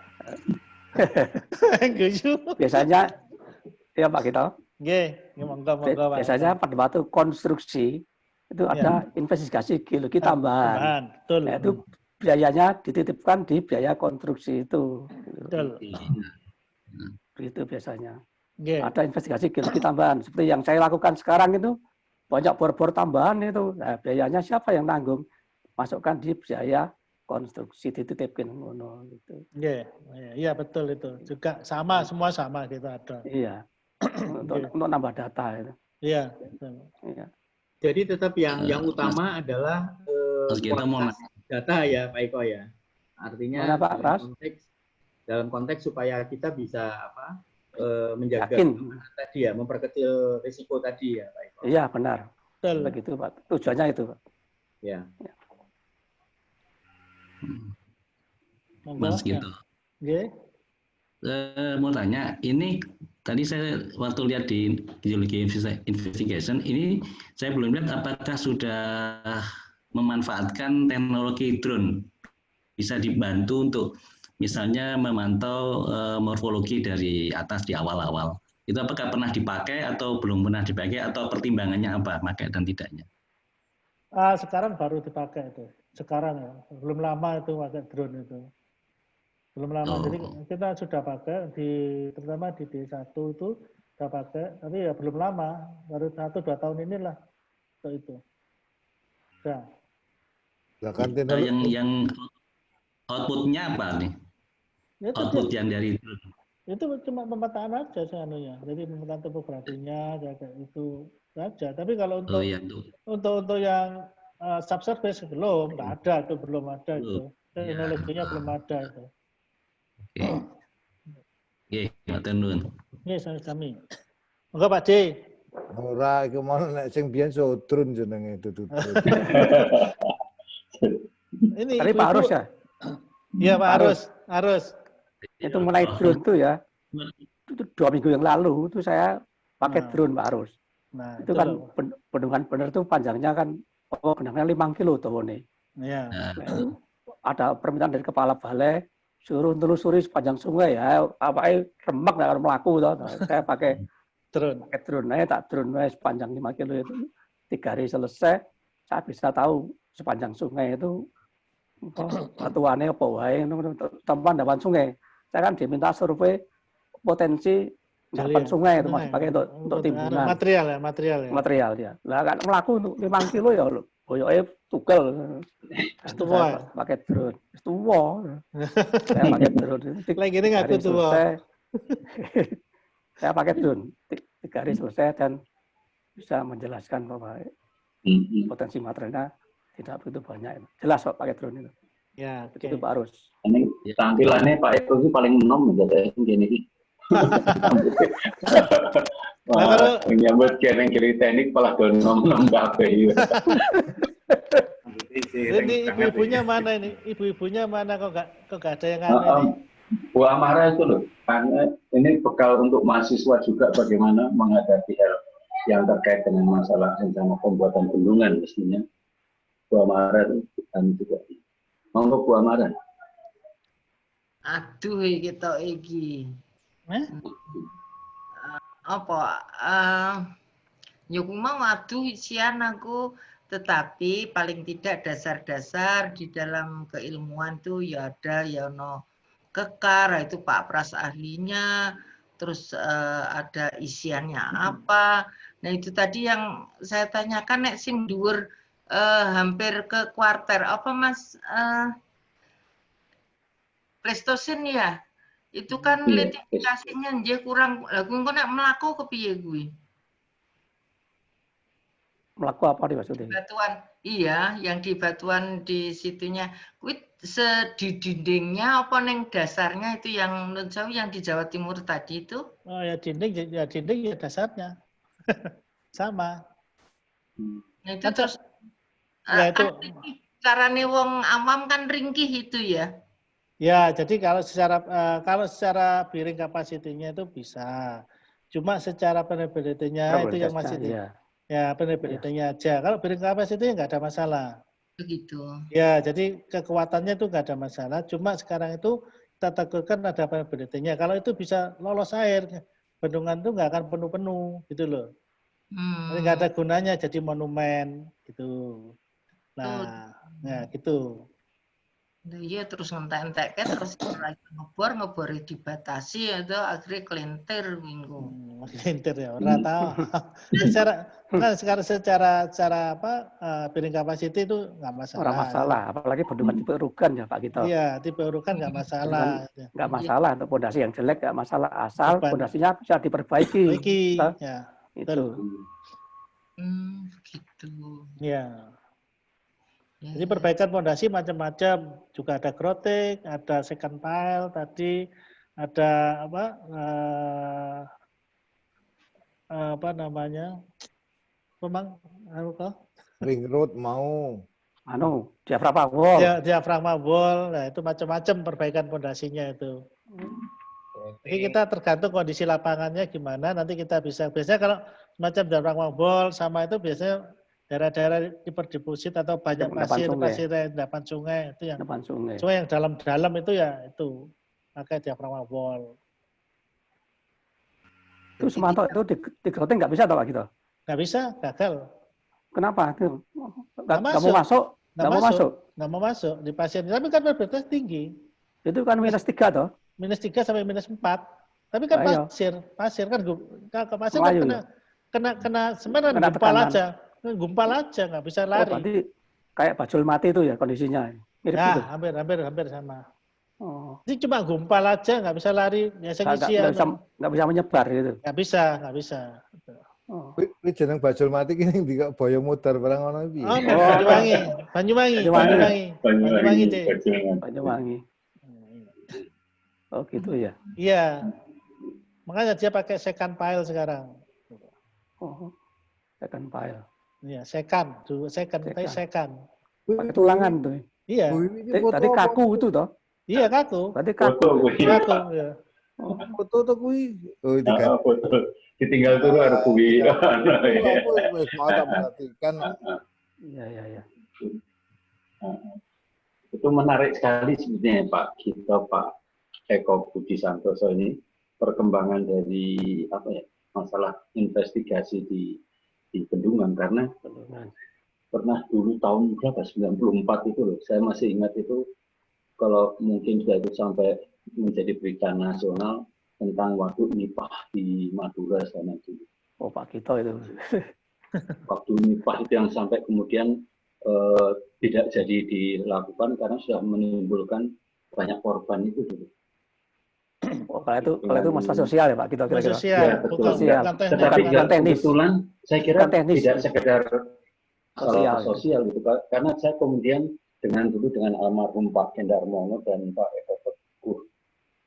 Biasanya ya Pak Gito. Nggih, monggo Pak. Biasanya pada waktu konstruksi itu ada investigasi geologi tambahan. Betul. Nah, itu biayanya dititipkan di biaya konstruksi itu. Betul. Begitu biasanya. Yeah. Ada investigasi geologi tambahan. Seperti yang saya lakukan sekarang itu, banyak bor-bor tambahan itu. Nah, biayanya siapa yang tanggung? Masukkan di biaya konstruksi, dititipkan. Gitu. Iya betul itu. Juga sama, semua sama kita ada. Iya. Untuk nambah data itu. Iya. Iya. Jadi tetap yang utama adalah kualitas data ya Pak Eko ya. Artinya dalam konteks supaya kita bisa menjaga tadi ya, memperkecil risiko tadi ya Pak Eko. Iya benar. Betul. Begitu Pak. Tujuannya itu Pak. Ya. Mas gitu. Mau tanya, ini tadi saya waktu lihat di Geology Investigation, ini saya belum lihat apakah sudah memanfaatkan teknologi drone, bisa dibantu untuk misalnya memantau morfologi dari atas di awal-awal. Itu apakah pernah dipakai atau belum pernah dipakai atau pertimbangannya apa, pakai dan tidaknya? Sekarang baru dipakai itu. Sekarang ya, belum lama itu pakai drone itu. Belum lama, jadi kita sudah pakai, terutama di D1 itu sudah pakai, tapi ya belum lama, baru 1-2 tahun inilah itu. Ya. Yang outputnya apa nih? Output yang dari drone. Itu cuma pemetaan aja seanunya. Jadi pemetaan topografinya kayak itu saja. Tapi kalau untuk untuk yang subsurface belum, nggak ada itu, belum ada itu. Teknologinya belum ada itu. Oke, matur nuwun. Nggih, sami-sami. Monggo Pak D. Ora iku mau nek sing biyen Sodrun jenenge itu. Ini Pak Arus ya? Iya Pak Arus. Itu mulai drone tuh ya. Itu 2 minggu yang lalu itu saya pakai drone Pak Arus. Nah, itu kan bendungan bener tuh panjangnya kan benangnya 5 kilo tuh nih. Iya. Ada permintaan dari kepala balai suruh telusuri sepanjang sungai ya. Apa remek nggak akan melaku tuh. Saya pakai drone. Tak drone sepanjang 5 kilo itu 3 hari selesai. Saya bisa tahu sepanjang sungai itu batuannya apa wae teman sungai. Saya kan diminta survei potensi endapan sungai itu masih pakai untuk timbunan. Material ya. Lah kan melaku untuk 5 kilo ya boyoke tugel. Pakai drone. Tuwa. Saya pakai drone. Lagi ini ngaku tuwa. Saya pakai drone. 3 hari selesai dan bisa menjelaskan bahwa potensi materialnya tidak begitu banyak. Jelas kok pakai drone itu. Ya, itu Pak Arus. Ini tampilannya Pak Eko itu paling enom gitu gini. Wah, menyambut yang kiri teknik malah nom kabeh. Ini ibu-ibunya mana ini? Ibu-ibunya mana kok gak ada yang aneh? Bu Amara itu loh, karena ini bekal untuk mahasiswa juga bagaimana menghadapi hal yang terkait dengan masalah rencana pembuatan bendungan mestinya. Bu Amara itu kan juga. Monggo Bu Amara. Aduh kita iki. Apa? Yo mau aduh isian aku, tetapi paling tidak dasar-dasar di dalam keilmuan tuh ya ada ya no kekar itu Pak Pras ahlinya, terus ada isiannya apa. Nah itu tadi yang saya tanyakan nek sing dhuwur hampir ke kuarter apa Mas Pleistocene ya itu kan litifikasinya nggih kurang lagu engko nek mlaku kepiye kuwi mlaku apa maksudnya batuan iya yang di batuan di situnya kuwi di dindingnya apa neng dasarnya itu yang menurut saya yang di Jawa Timur tadi itu oh ya dinding ya dasarnya sama nah, itu terus ya itu carane wong awam kan ringkih itu ya. Ya, jadi kalau secara bearing capacity-nya itu bisa. Cuma secara penability-nya itu yang masih ya penability-nya aja. Kalau bearing capacity nggak ada masalah. Begitu. Ya, jadi kekuatannya itu nggak ada masalah. Cuma sekarang itu kita takutkan ada penability-nya. Kalau itu bisa lolos air, bendungan itu nggak akan penuh-penuh gitu loh. Jadi nggak ada gunanya jadi monumen gitu. Nah, ya gitu. Iya terus ngentek-entek terus lagi ngebor dibatasi itu akhirnya kelintir minggu. Kelintir ya orang tahu. secara apa bearing capacity itu nggak masalah. Orang masalah, apalagi bendungan tipe urukan ya Pak Gito. Iya tipe urukan nggak masalah. Nggak masalah untuk pondasi yang jelek nggak masalah asal pondasinya bisa diperbaiki. Ya itu. Gitu. Ya. Jadi perbaikan fondasi macam-macam, juga ada growting, ada second pile tadi, ada apa namanya, ring road mau, diafragma wall. Ya, diafragma wall, nah itu macam-macam perbaikan fondasinya itu. Jadi kita tergantung kondisi lapangannya gimana, nanti kita bisa biasanya kalau semacam diafragma wall sama itu biasanya daerah-daerah hiperdeposit atau banyak pasir endapan sungai itu yang sungai yang dalam-dalam itu ya itu pakai diafragma wall. Itu Sumanto itu di growting nggak bisa atau Pak gitu? Nggak bisa, gagal. Kenapa? Nggak mau masuk? Nggak mau masuk di pasir. Tapi kan perbedaannya tinggi. Itu kan -3 toh? -3 sampai -4. Tapi kan pasir kan ke pasir kan kena sebenarnya gumpal aja nggak bisa lari. Berarti kayak bajul mati itu ya kondisinya. Mirip gitu. Hampir sama. Oh. Ini cuma gumpal aja, nggak bisa lari. Biasanya nggak bisa menyebar gitu. Nggak bisa. Oh. Ini jeneng bajul mati ini tidak boyo muter barang ono iki. Oh, Banyuwangi. Oh gitu ya. Iya. Makanya dia pakai second pile sekarang. Oh. Second pile. Iya, second. Pakai tulangan tuh. Iya. Tadi kaku itu toh? Iya, kaku. Berarti kaku. Ya. Foto tuh kuwi. Oh, itu kan. Foto. Ditinggal turu harus kuwi. Wis mau tak perhatikan. Iya. Itu menarik sekali sebenarnya Pak Eko Budi Santoso ini perkembangan dari masalah investigasi di Bendungan karena pernah dulu tahun berapa 94 itu loh, saya masih ingat itu kalau mungkin sudah itu sampai menjadi berita nasional tentang waduk nipah di Madura sana itu. Oh Pak Kito itu. Waktu nipah itu yang sampai kemudian tidak jadi dilakukan karena sudah menimbulkan banyak korban itu dulu. Oh, kalau itu masalah sosial ya Pak Kito kira-kira. Sosial, ya, betul. Sosial. Tetapi kebetulan saya kira tidak sekedar sosial gitu Pak. Karena saya kemudian dengan almarhum Pak Kendarmono dan Pak Eko Teguh,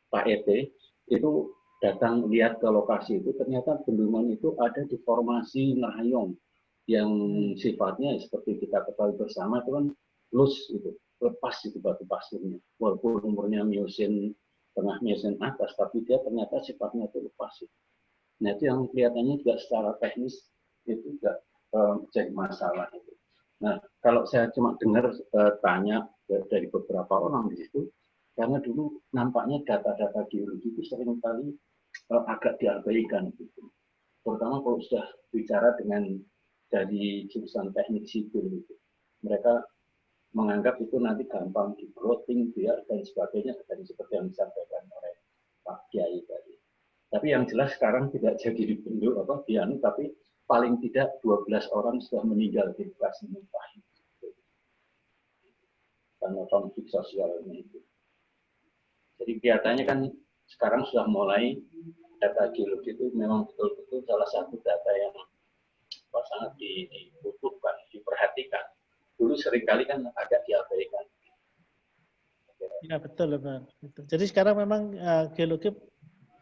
Pak ET itu datang lihat ke lokasi itu, ternyata bendungan itu ada di formasi ngerayong yang sifatnya seperti kita ketahui bersama itu kan loose itu, lepas itu batu pasirnya, walaupun umurnya Miocene tengah Miocene atas, tapi dia ternyata sifatnya itu lepas. Nah itu yang kelihatannya juga secara teknis itu juga jadi masalah itu. Nah kalau saya cuma dengar tanya dari beberapa orang di situ, karena dulu nampaknya data-data geologi itu seringkali agak diabaikan gitu. Terutama kalau sudah bicara dengan dari jurusan teknik sipil gitu. Mereka menganggap itu nanti gampang di plotting dan sebagainya tadi seperti yang disampaikan oleh Pak Kiai tadi. Tapi yang jelas sekarang tidak jadi dibentuk tapi paling tidak 12 orang sudah meninggal di lokasi nipah itu. Karena konflik sosialnya itu. Jadi kelihatannya kan sekarang sudah mulai data geologi itu memang betul-betul salah satu data yang sangat dibutuhkan, diperhatikan. Dulu seringkali kan agak diabaikan. Ya betul, Bang. Jadi sekarang memang geologi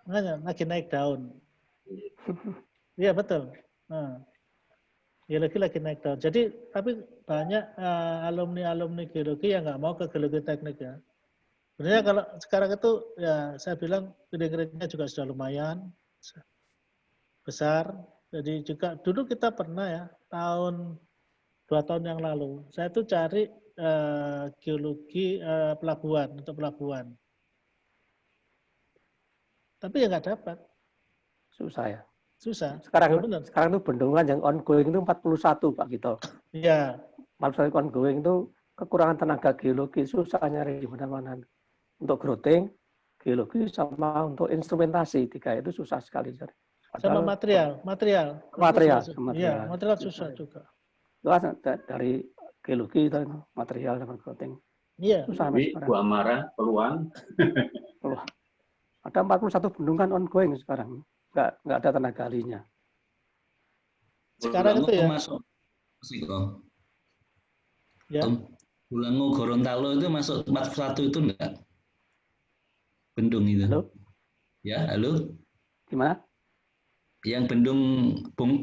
lagi naik daun. Iya betul. Geologi lagi naik daun. Jadi tapi banyak alumni geologi yang nggak mau ke geologi teknik ya. Sebenarnya kalau sekarang itu ya saya bilang grade-nya juga sudah lumayan besar. Jadi juga dulu kita pernah ya 2 tahun yang lalu saya tuh cari geologi pelabuhan untuk pelabuhan. Tapi ya nggak dapat. Susah ya. Susah. Sekarang tuh bendungan yang ongoing itu 41 Pak Kito. Iya. 41 ongoing itu kekurangan tenaga geologi, susah nyari di mana-mana. Untuk growing, geologi sama untuk instrumentasi 3 itu susah sekali. Sama material. Iya, material susah juga. Dari geologi dan material sama growing. Iya. Susah Bu Amara, peluang. Ada 41 bendungan ongoing sekarang. Nggak ada tenaga ahlinya. Sekarang itu ya. Masuk ya. Bulango Gorontalo itu masuk 41 itu enggak? Bendung itu. Halo? Ya, halo? Gimana? Yang bendung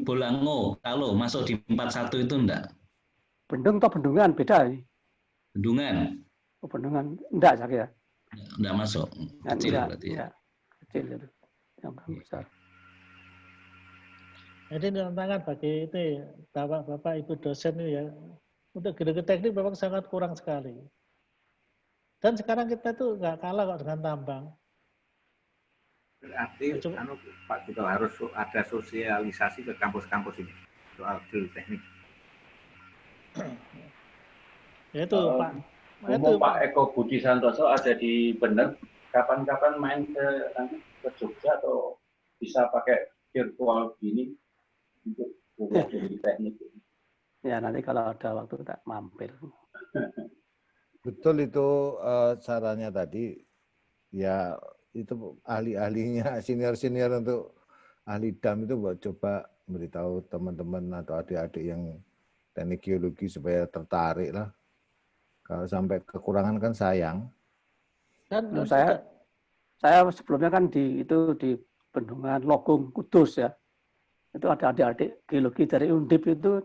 Bolango, Talo masuk di 41 itu enggak? Bendung atau bendungan? Beda ini. Bendungan. Oh, bendungan. Enggak, saya kira. Enggak masuk. Kecil enggak, berarti ya. Enggak. Kecil itu. Yang besar. Jadi tantangan bagi itu Bapak Ibu dosen ini ya. Untuk geologi teknik memang sangat kurang sekali. Dan sekarang kita tuh nggak kalah kok dengan tambang. Berarti Pak Kito harus ada sosialisasi ke kampus-kampus ini soal geoteknik. Ya itu Pak. Pak Eko Budi Santoso ada di Bener. Kapan-kapan main ke Jogja atau bisa pakai virtual gini untuk geologi teknik? Ya nanti kalau ada waktu kita mampir. Betul itu sarannya tadi. ya itu ahli-ahlinya, senior-senior untuk ahli dam itu buat coba memberitahu teman-teman atau adik-adik yang teknik geologi supaya tertarik lah. Kalau sampai kekurangan kan sayang. Dan saya sebelumnya kan di Bendungan Logung Kudus ya. Itu ada adik-adik geologi dari Undip itu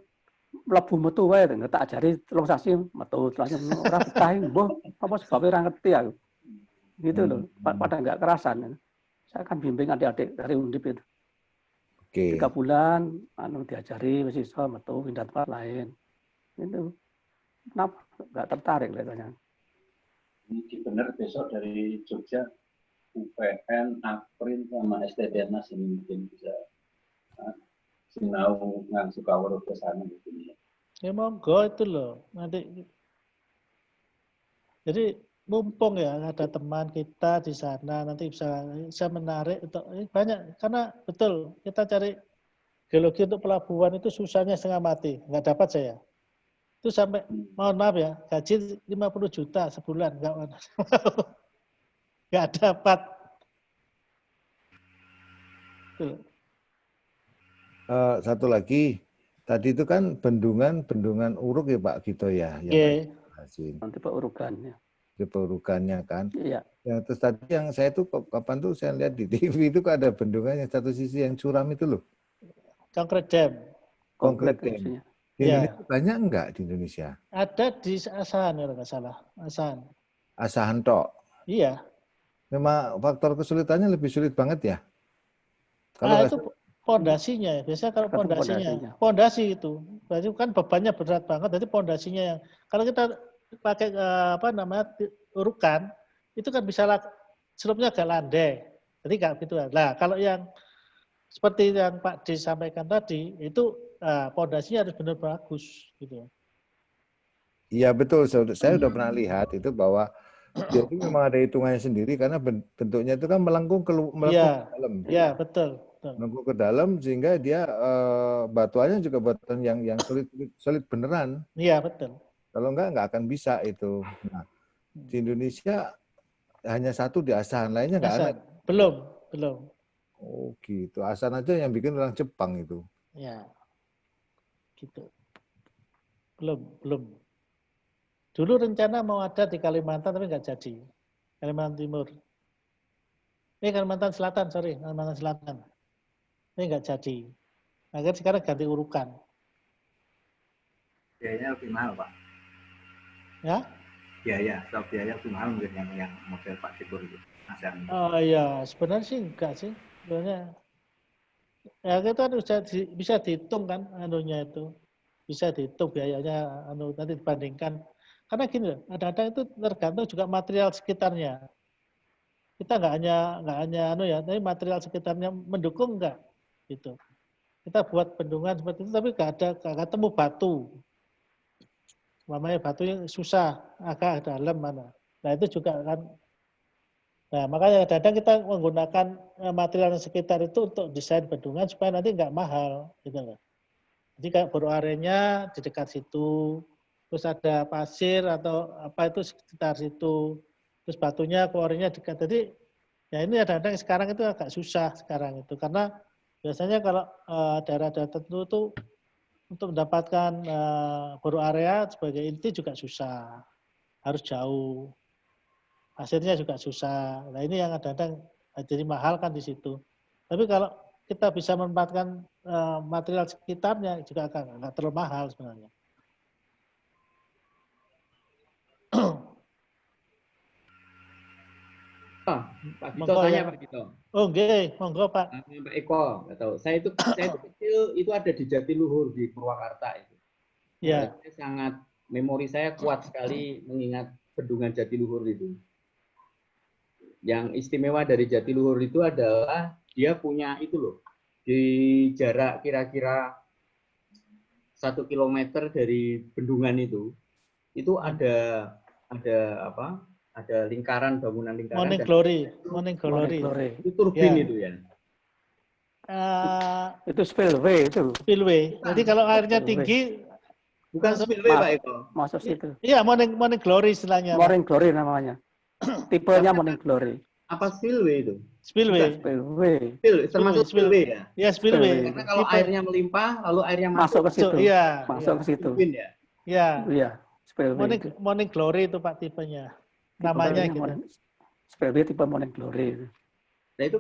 mlebu metu wae tak ajari telung sasi metu langsung ora betah mbah apa sebabnya ora ngerti aku. Gitu loh, pada enggak kerasan. Saya kan bimbing adik-adik dari Undip itu. Oke. 3 bulan diajari wis iso metu pindah tempat lain. Itu. Kenapa enggak tertarik kelihatannya. Ini benar besok dari Jogja UPN, April sama STDNAS ini mungkin bisa sinau ngan Sukaworo ke sana gitu ya. Ya monggo itu loh. Nanti jadi mumpung ya ada teman kita di sana nanti bisa menarik untuk banyak karena betul kita cari geologi untuk pelabuhan itu susahnya setengah mati, nggak dapat saya. Itu sampai mohon maaf ya, gaji 50 juta sebulan nggak dapat. Tuh. Satu lagi, tadi itu kan bendungan uruk ya Pak Gito ya, yang nanti Pak urukannya. Tipe urukannya kan. Iya. Ya, terus tadi yang saya tuh kapan tuh saya lihat di TV itu kok ada bendungan yang satu sisi yang curam itu loh. Concrete Dam. Concrete Dam. Di Indonesia banyak enggak di Indonesia? Ada di Asahan kalau nggak salah. Asahan. Asahan tok. Iya. Memang faktor kesulitannya lebih sulit banget ya. Kalau itu pondasinya ya. Biasanya kalau pondasi itu. Berarti kan bebannya berat banget. Jadi pondasinya yang kalau kita pakai urukan itu kan bisa selupnya agak landai. Jadi nggak gitu. Nah, kalau yang seperti yang Pak D sampaikan tadi itu pondasinya harus benar bagus gitu. Iya betul. Saya sudah pernah lihat itu bahwa dia itu memang ada hitungannya sendiri karena bentuknya itu kan melengkung ke dalam. Iya, betul. Melengkung ke dalam sehingga dia batuannya juga batuan yang solid beneran. Iya, betul. Kalau nggak akan bisa itu. Nah, di Indonesia hanya satu di Asahan, lainnya nggak ada. Belum. Oh gitu. Asahan aja yang bikin orang Jepang itu. Ya, gitu. Belum. Dulu rencana mau ada di Kalimantan tapi nggak jadi. Kalimantan Timur. Kalimantan Selatan, Kalimantan Selatan. Ini nggak jadi. Akhirnya sekarang ganti urukan. Biayanya lebih mahal, Pak. Ya? Biaya lebih mahal mungkin yang model Pak Sipur itu. Oh iya, sebenarnya sih enggak sih. Sebenarnya ya itu kan bisa dihitung kan anunya itu. Bisa dihitung biayanya nanti dibandingkan. Karena gini loh, kadang-kadang itu tergantung juga material sekitarnya. Kita nggak hanya tapi material sekitarnya mendukung enggak gitu. Kita buat bendungan seperti itu tapi nggak ketemu batu. Namanya batunya susah, agak dalam mana. Nah itu juga kan. Nah makanya kadang kita menggunakan material sekitar itu untuk desain bendungan supaya nanti nggak mahal, gitu loh. Jadi kayak bor arenya di dekat situ, terus ada pasir atau apa itu sekitar situ, terus batunya keluarnya dekat. Jadi ya ini kadang-kadang sekarang itu agak susah sekarang itu karena biasanya kalau daerah-daerah tertentu itu untuk mendapatkan bor area sebagai inti juga susah, harus jauh, hasilnya juga susah. Nah ini yang kadang-kadang jadi mahal kan di situ. Tapi kalau kita bisa memanfaatkan material sekitarnya juga nggak terlalu mahal sebenarnya. Pak Gito tanya Pak Gito. Oh nggih, monggo Pak. Pak Eko, nggak tahu. Saya itu kecil itu ada di Jatiluhur di Purwakarta itu. Ya. Memori saya kuat sekali mengingat bendungan Jatiluhur itu. Yang istimewa dari Jatiluhur itu adalah dia punya itu loh, di jarak kira-kira 1 kilometer dari bendungan itu ada apa? Ada bangunan lingkaran. Morning Glory. Itu turbin itu ya. Itu spillway itu. Spillway. Jadi kalau airnya tinggi bukan spillway Pak Eko. Masuk situ. Iya, Morning Glory istilahnya. Morning Glory namanya. Tipenya Morning Glory. Apa spillway itu? Spillway. Termasuk spillway ya? Ya, spillway. Karena kalau airnya melimpah, lalu airnya masuk ke situ. Iya. Masuk ke situ. Ya? Iya. Iya. Morning Glory itu Pak tipenya. Namanya gitu. Spillway tipe Morning Glory. Nah itu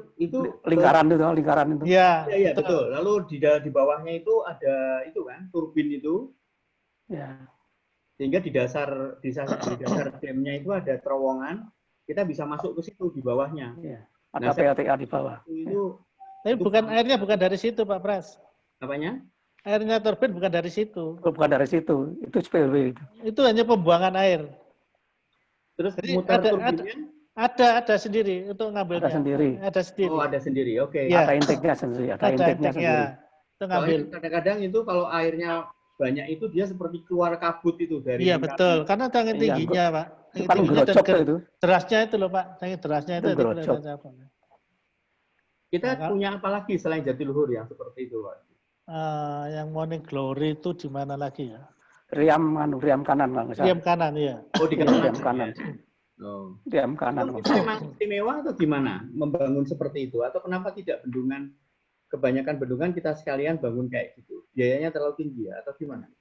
lingkaran itu. Iya, betul. Lalu di bawahnya itu ada itu kan, turbin itu. Ya. Sehingga di dasar damnya itu ada terowongan, kita bisa masuk ke situ di bawahnya. Ya. Ada PLTA di bawah. Tapi airnya bukan dari situ Pak Pras. Apanya? Airnya turbin bukan dari situ. Bukan dari situ, itu spillway itu. Itu hanya pembuangan air. Terus muter turbinnya? Ada sendiri untuk ngambilnya. Ada sendiri. Oh, ada sendiri. Oke. Ya. Ada intake-nya sendiri. Ada intake-nya sendiri. Itu ngambil. Kadang-kadang itu kalau airnya banyak itu dia seperti keluar kabut itu dari. Iya betul, karena tangan tingginya Pak. Itu kan gerocok itu. Derasnya itu loh Pak, tangan derasnya itu. Kita punya apa lagi selain Jatiluhur yang seperti itu Pak? Yang Morning Glory itu di mana lagi ya? Riam kanan lah. Riam kanan ya. Oh di Riam kanan. Oh. Riam kanan. Itu memang istimewa atau gimana membangun seperti itu? Atau kenapa tidak bendungan? Kebanyakan bendungan kita sekalian bangun kayak gitu. Biayanya terlalu tinggi ya, atau gimana?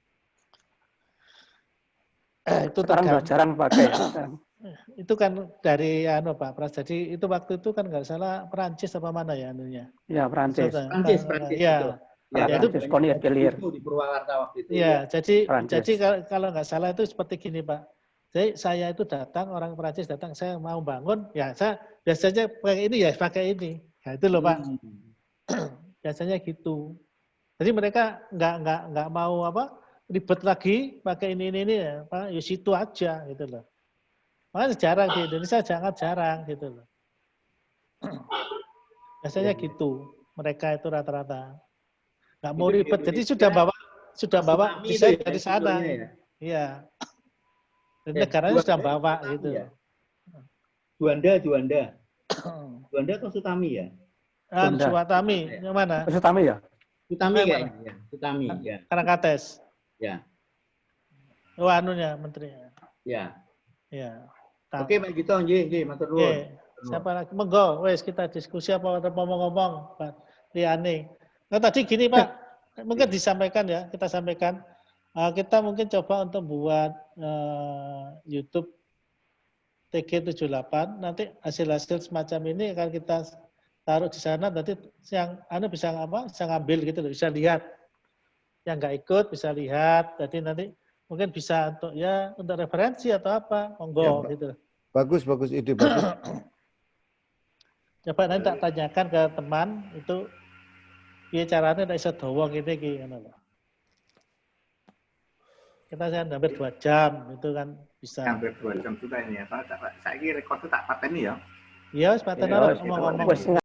Itu sekarang udah jarang pakai. Itu kan dari Pak Pras. Jadi itu waktu itu kan nggak salah Perancis apa mana ya anunya? Ya Perancis. Ya. Ya, itu di Purwakarta waktu itu. Ya, jadi kalau nggak salah itu seperti gini Pak. Jadi saya itu datang, orang Perancis datang, saya mau bangun, ya saya biasanya pakai ini ya pakai ini. Nah, itu loh Pak. Biasanya gitu. Jadi mereka nggak mau ribet lagi pakai ini ya Pak. Ya situ aja gitu loh. Makanya jarang di Indonesia jarang gitu loh. Biasanya gitu. Mereka itu rata-rata nggak mau ribet. Jadi sudah bawa desain dari sana. Iya. Dan negaranya sudah bawa gitu. Ya. Juanda atau Sutami ya? Sutami, yang mana? Sutami ya? Sutami kayaknya. Sutami ya. Karangkates. Ya. Oh anunya menterinya. Ya. Ya. Oke, Pak Gito, nggih, matur nuwun. Siapa lagi? Monggo, wes kita diskusi apa ngomong-ngomong, Pak Liani. Nah, tadi gini Pak, mungkin disampaikan ya, kita sampaikan. Kita mungkin coba untuk buat YouTube TG78, nanti hasil-hasil semacam ini akan kita taruh di sana, nanti yang bisa ngambil gitu loh, bisa lihat. Yang nggak ikut bisa lihat, jadi nanti mungkin bisa untuk referensi atau apa, monggo ya, gitu. Bagus ide bagus. Coba nanti tak tanyakan ke teman itu, ya caranya tak bisa dowong ini gitu. Kita hampir 2 jam, itu kan bisa. Hampir 2 jam juga ini ya. Saya kira rekor itu tak paten ya. Iya, paten ngomong-ngomong.